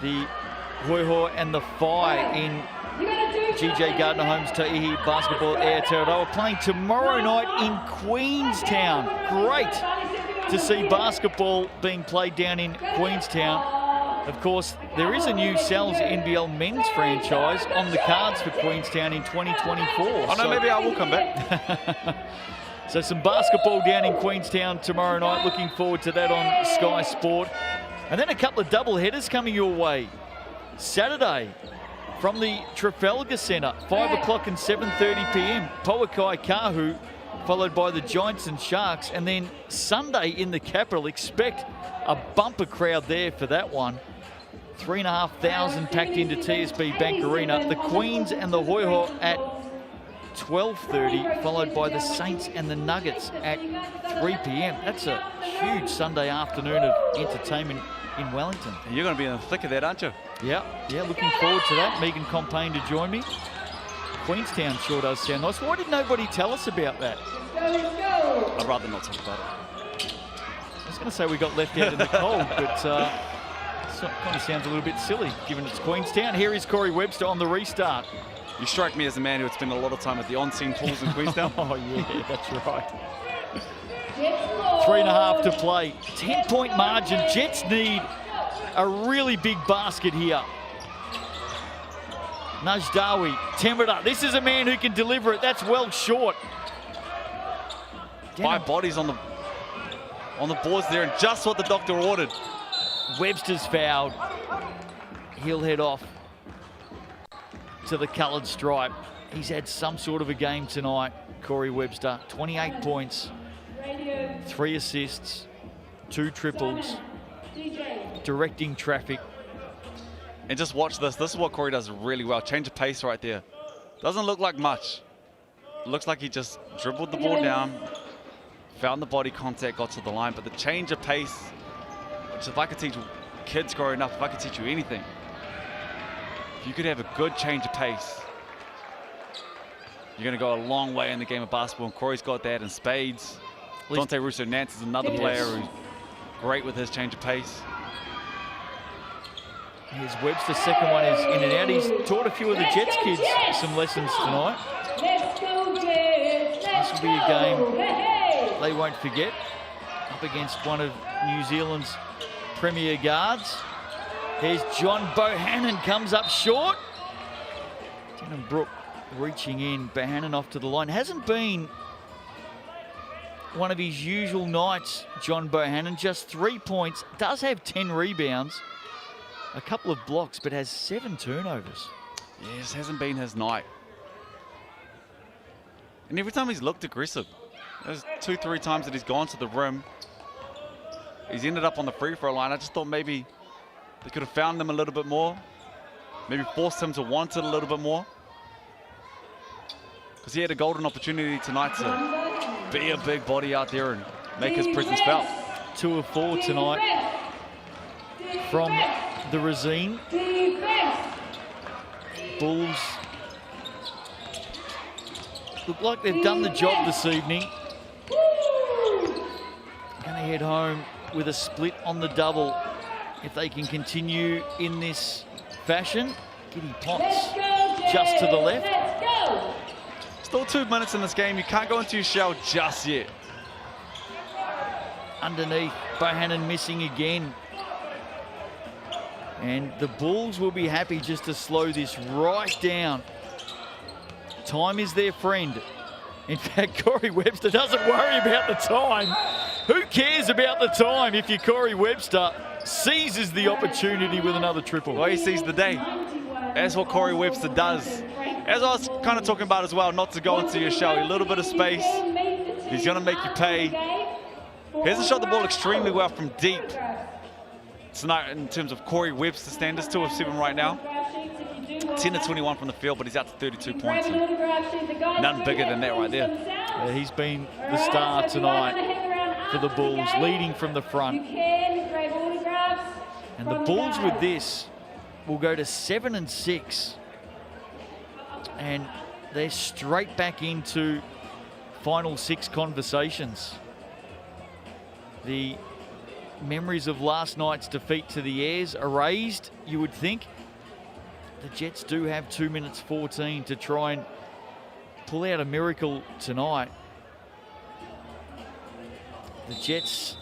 The Hoiho and the Phi in GJ Gardner Holmes Ta'ihi Basketball Aotearoa playing tomorrow night in Queenstown. Great to see basketball being played down in Queenstown. Of course, there is a new Sal's NBL men's franchise on the cards for Queenstown in 2024. Oh no, maybe I will come back. So some basketball down in Queenstown tomorrow night. Looking forward to that on Sky Sport. And then a couple of double headers coming your way. Saturday from the Trafalgar Centre, 5 o'clock and 7:30 p.m. Poakai Kahu, followed by the Giants and Sharks. And then Sunday in the capital, expect a bumper crowd there for that one. 3,500 packed into TSB Bank Arena. The Queens and the Hoiho at 12:30, followed by the Saints and the Nuggets at 3 p.m. That's a huge Sunday afternoon of entertainment in Wellington. You're going to be in the thick of that, aren't you? Yeah, looking forward to that. Megan Compain to join me. Queenstown sure does sound nice. Why did nobody tell us about that? I'd rather not talk about it. I was going to say we got left out in the cold, but kind of sounds a little bit silly given it's Queenstown. Here is Corey Webster on the restart. You strike me as a man who had spent a lot of time at the on-scene pools in Queenstown. Oh yeah, that's right. 3.5 to play. 10-point margin. Jets need a really big basket here. Najdawi, Temrada. This is a man who can deliver it. That's well short. 5 bodies on the boards there, and just what the doctor ordered. Webster's fouled. He'll head off to the coloured stripe. He's had some sort of a game tonight, Corey Webster. 28 points, 3 assists, 2 triples, directing traffic. And just watch this. This is what Corey does really well. Change of pace right there. Doesn't look like much. Looks like he just dribbled the ball down, found the body contact, got to the line. But the change of pace, which if I could teach kids growing up, if I could teach you anything, if you could have a good change of pace, you're going to go a long way in the game of basketball. And Corey's got that in spades. Dante Russo-Nance is another player who's great with his change of pace. Here's Webster's second one is in and out. He's taught a few of the Jets kids some lessons tonight. This will be a game they won't forget. Up against one of New Zealand's premier guards. Here's John Bohannon, comes up short. Denham Brook reaching in, Bohannon off to the line. Hasn't been one of his usual nights, John Bohannon. Just 3 points, does have 10 rebounds, a couple of blocks, but has 7 turnovers. Yes, hasn't been his night. And every time he's looked aggressive, there's 2-3 times that he's gone to the rim, he's ended up on the free throw line. I just thought maybe they could have found him a little bit more, maybe forced him to want it a little bit more, because he had a golden opportunity tonight to be a big body out there and make his presence felt. 2 of 4 tonight from the Razine. Bulls look like they've done the job this evening. Going to head home with a split on the double if they can continue in this fashion. Giddy Potts just to the left. Still 2 minutes in this game. You can't go into your shell just yet. Underneath, Bohannon missing again. And the Bulls will be happy just to slow this right down. Time is their friend. In fact, Corey Webster doesn't worry about the time. Who cares about the time if you're Corey Webster? Seizes the opportunity with another triple. Well, he sees the day. That's what Corey Webster does. As I was kind of talking about as well, not to go into your shell. A little bit of space. He's going to make you pay. He hasn't shot the ball extremely well from deep tonight in terms of Corey Webster standards. 2 of 7 right now. 10 of 21 from the field, but he's out to 32 points. None bigger than that right there. Yeah, he's been the star tonight for the Bulls, leading from the front. And the Bulls with this will go to 7-6. And they're straight back into final 6 conversations. The memories of last night's defeat to the Airs are raised, you would think. The Jets do have 2 minutes 14 to try and pull out a miracle tonight. The Jets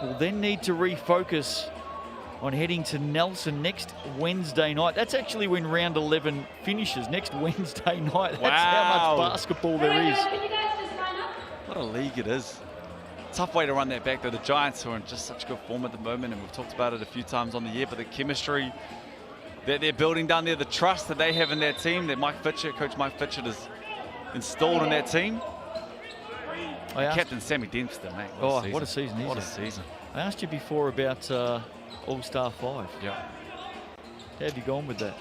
will then need to refocus on heading to Nelson next Wednesday night. That's actually when round 11 finishes, next Wednesday night. That's how much basketball there is. What a league it is. Tough way to run that back though. The Giants are in just such good form at the moment, and we've talked about it a few times on the year, but the chemistry that they're building down there, the trust that they have in their team, that Coach Mike Fitchett has installed in that team. Captain Sammy Dempster, mate. What a season he's What a season. I asked you before about All-Star 5. Yeah. How have you gone with that?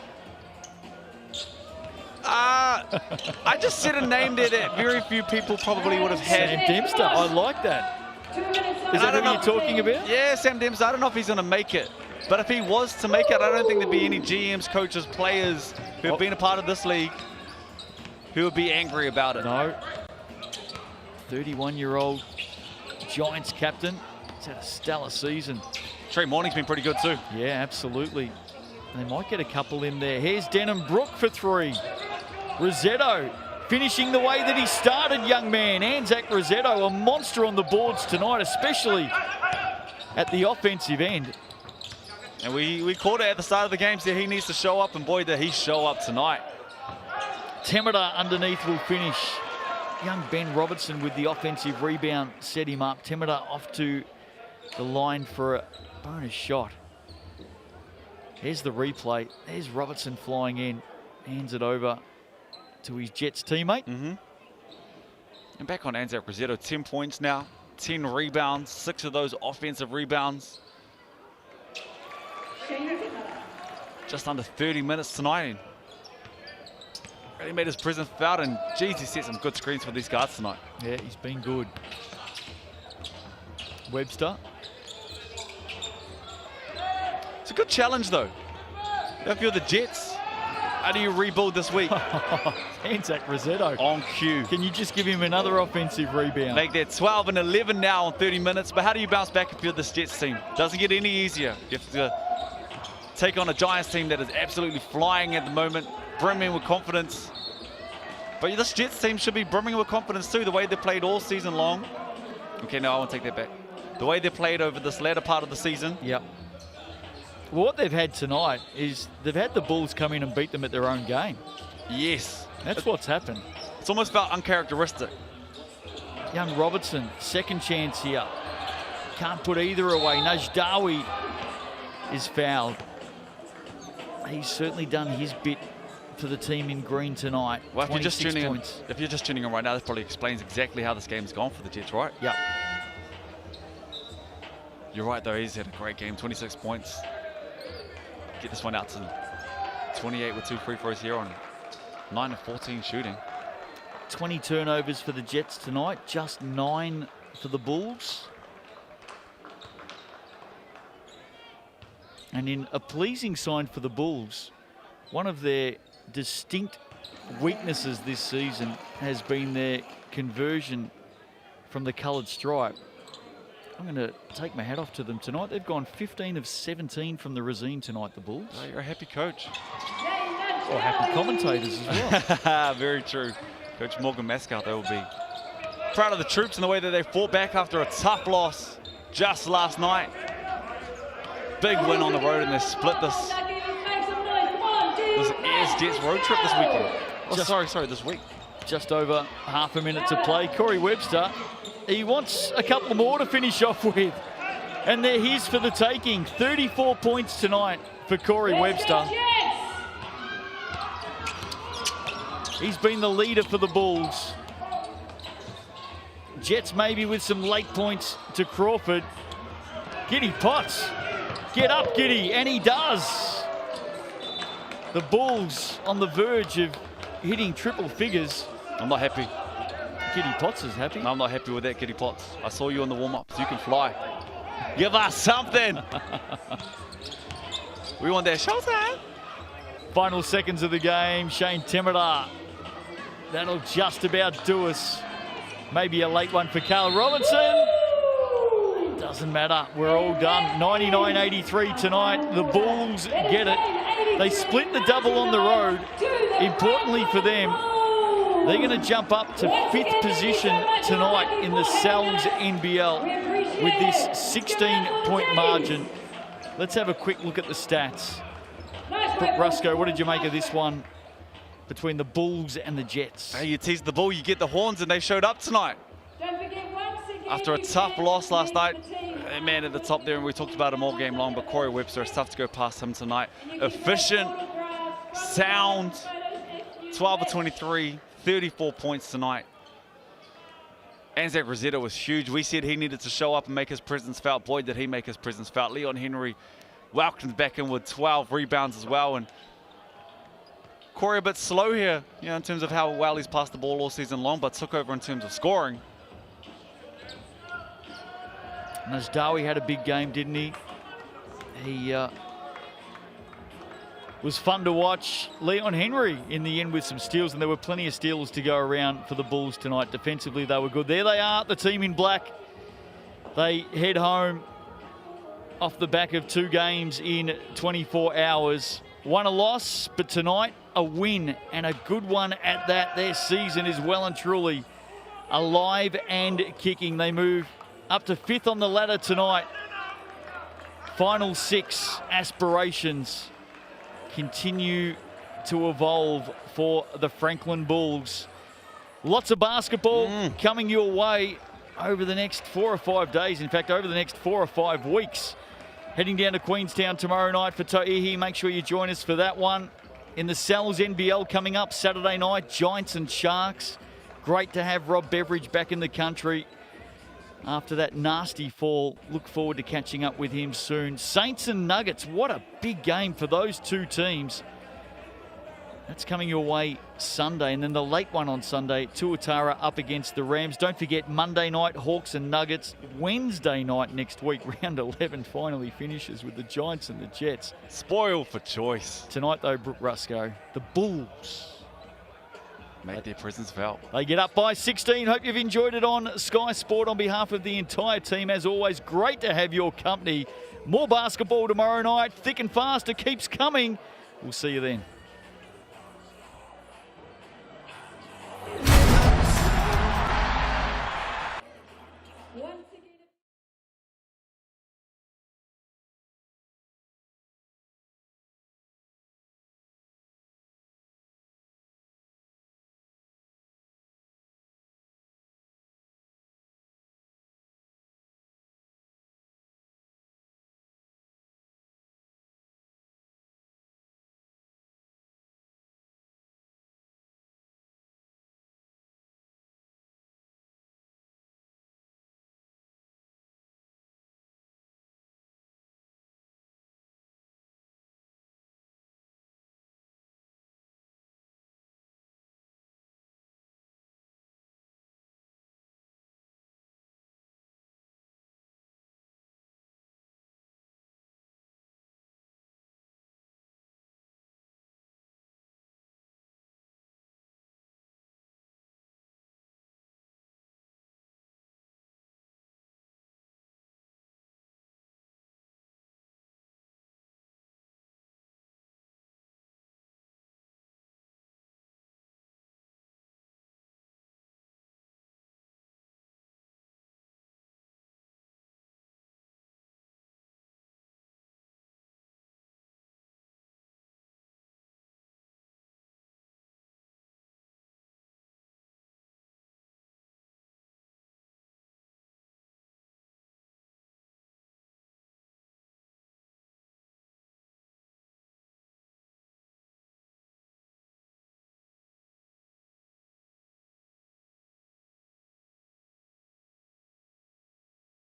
I just said a name there that very few people probably would have had. Sam Dempster, I like that. Is that who you're talking about? Yeah, Sam Dempster. I don't know if he's going to make it. But if he was to make it, I don't think there'd be any GMs, coaches, players who have been a part of this league who would be angry about it. No. 31-year-old Giants captain. He's had a stellar season. Trey Morning's been pretty good too. Yeah, absolutely. They might get a couple in there. Here's Denham Brook for 3. Rossetto finishing the way that he started, young man. Anzac Rossetto, a monster on the boards tonight, especially at the offensive end. And we called it at the start of the game, said he needs to show up, and boy, did he show up tonight. Temida underneath will finish. Young Ben Robertson with the offensive rebound set him up. Temida off to the line for a bonus shot. Here's the replay. There's Robertson flying in. Hands it over to his Jets teammate. And back on Anzac Rossetto, 10 points now, 10 rebounds, 6 of those offensive rebounds. Just under 30 minutes tonight. Really made his presence felt, and geez, he set some good screens for these guards tonight. Yeah, he's been good. Webster. It's a good challenge though. If you're the Jets, how do you rebuild this week? Anzac Rossetto. On cue. Can you just give him another offensive rebound? Make that 12 and 11 now on 30 minutes. But how do you bounce back if you're this Jets team? Doesn't get any easier. You have to take on a Giants team that is absolutely flying at the moment, brimming with confidence. But this Jets team should be brimming with confidence too, the way they played all season long. Okay, no, I won't take that back. The way they played over this latter part of the season. Yep. What they've had tonight is they've had the Bulls come in and beat them at their own game. Yes. That's what's happened. It's almost felt uncharacteristic. Young Robertson, second chance here. Can't put either away. Najdawi is fouled. He's certainly done his bit for the team in green tonight. Well, if you're just tuning in right now, this probably explains exactly how this game's gone for the Jets, right? Yep. You're right though, he's had a great game, 26 points. Get this one out to 28 with 2 free throws here on 9 of 14 shooting. 20 turnovers for the Jets tonight, just 9 for the Bulls. And in a pleasing sign for the Bulls, one of their distinct weaknesses this season has been their conversion from the coloured stripe. I'm going to take my hat off to them tonight. They've gone 15 of 17 from the Razine tonight, the Bulls. Oh, you're a happy coach. Or happy commentators as well. Very true. Coach Morgan Mascout, they will be proud of the troops and the way that they fought back after a tough loss just last night. Big win on the road, and they split this Airs Jets road trip this weekend. Oh, this week. Just over half a minute to play. Corey Webster, he wants a couple more to finish off with. And they're his for the taking. 34 points tonight for Corey Webster. He's been the leader for the Bulls. Jets maybe with some late points to Crawford. Giddy Potts. Get up, Giddy, and he does. The Bulls on the verge of hitting triple figures. I'm not happy. Giddy Potts is happy. No, I'm not happy with that, Giddy Potts. I saw you on the warm-ups. You can fly. Give us something. We want that showtime. Final seconds of the game. Shane Temida. That'll just about do us. Maybe a late one for Carl Robinson. Doesn't matter. We're all done. 99-83 tonight. The Bulls get it. They split the double on the road. Importantly for them, they're going to jump up to 5th position tonight in the Cells NBL with this 16-point margin. Let's have a quick look at the stats. Rusco, what did you make of this one between the Bulls and the Jets? Hey, you tease the Bull, you get the horns, and they showed up tonight. After a tough loss last night, a man at the top there, and we talked about him all game long, but Corey Webster, it's tough to go past him tonight. Efficient, sound, 12 of 23, 34 points tonight. Anzac Rosetta was huge. We said he needed to show up and make his presence felt. Boy, did he make his presence felt. Leon Henry welcomed back in with 12 rebounds as well. And Corey a bit slow here, you know, in terms of how well he's passed the ball all season long, but took over in terms of scoring. Najdawi had a big game, didn't he? He was fun to watch. Leon Henry in the end with some steals, and there were plenty of steals to go around for the Bulls tonight. Defensively, they were good. There they are, the team in black. They head home off the back of 2 games in 24 hours. One a loss, but tonight a win, and a good one at that. Their season is well and truly alive and kicking. They move up to 5th on the ladder tonight. Final 6 aspirations continue to evolve for the Franklin Bulls. Lots of basketball coming your way over the next 4 or 5 days. In fact, over the next 4 or 5 weeks. Heading down to Queenstown tomorrow night for Tauihi. Make sure you join us for that one. In the Cells NBL coming up Saturday night, Giants and Sharks. Great to have Rob Beveridge back in the country after that nasty fall. Look forward to catching up with him soon. Saints and Nuggets, what a big game for those 2 teams. That's coming your way Sunday. And then the late one on Sunday, Tuatara up against the Rams. Don't forget Monday night, Hawks and Nuggets. Wednesday night next week, round 11 finally finishes with the Giants and the Jets. Spoil for choice. Tonight though, Brooke Rusco, the Bulls Make their presence felt. They get up by 16. Hope you've enjoyed it on Sky Sport. On behalf of the entire team, as always, great to have your company. More basketball tomorrow night. Thick and fast, it keeps coming. We'll see you then.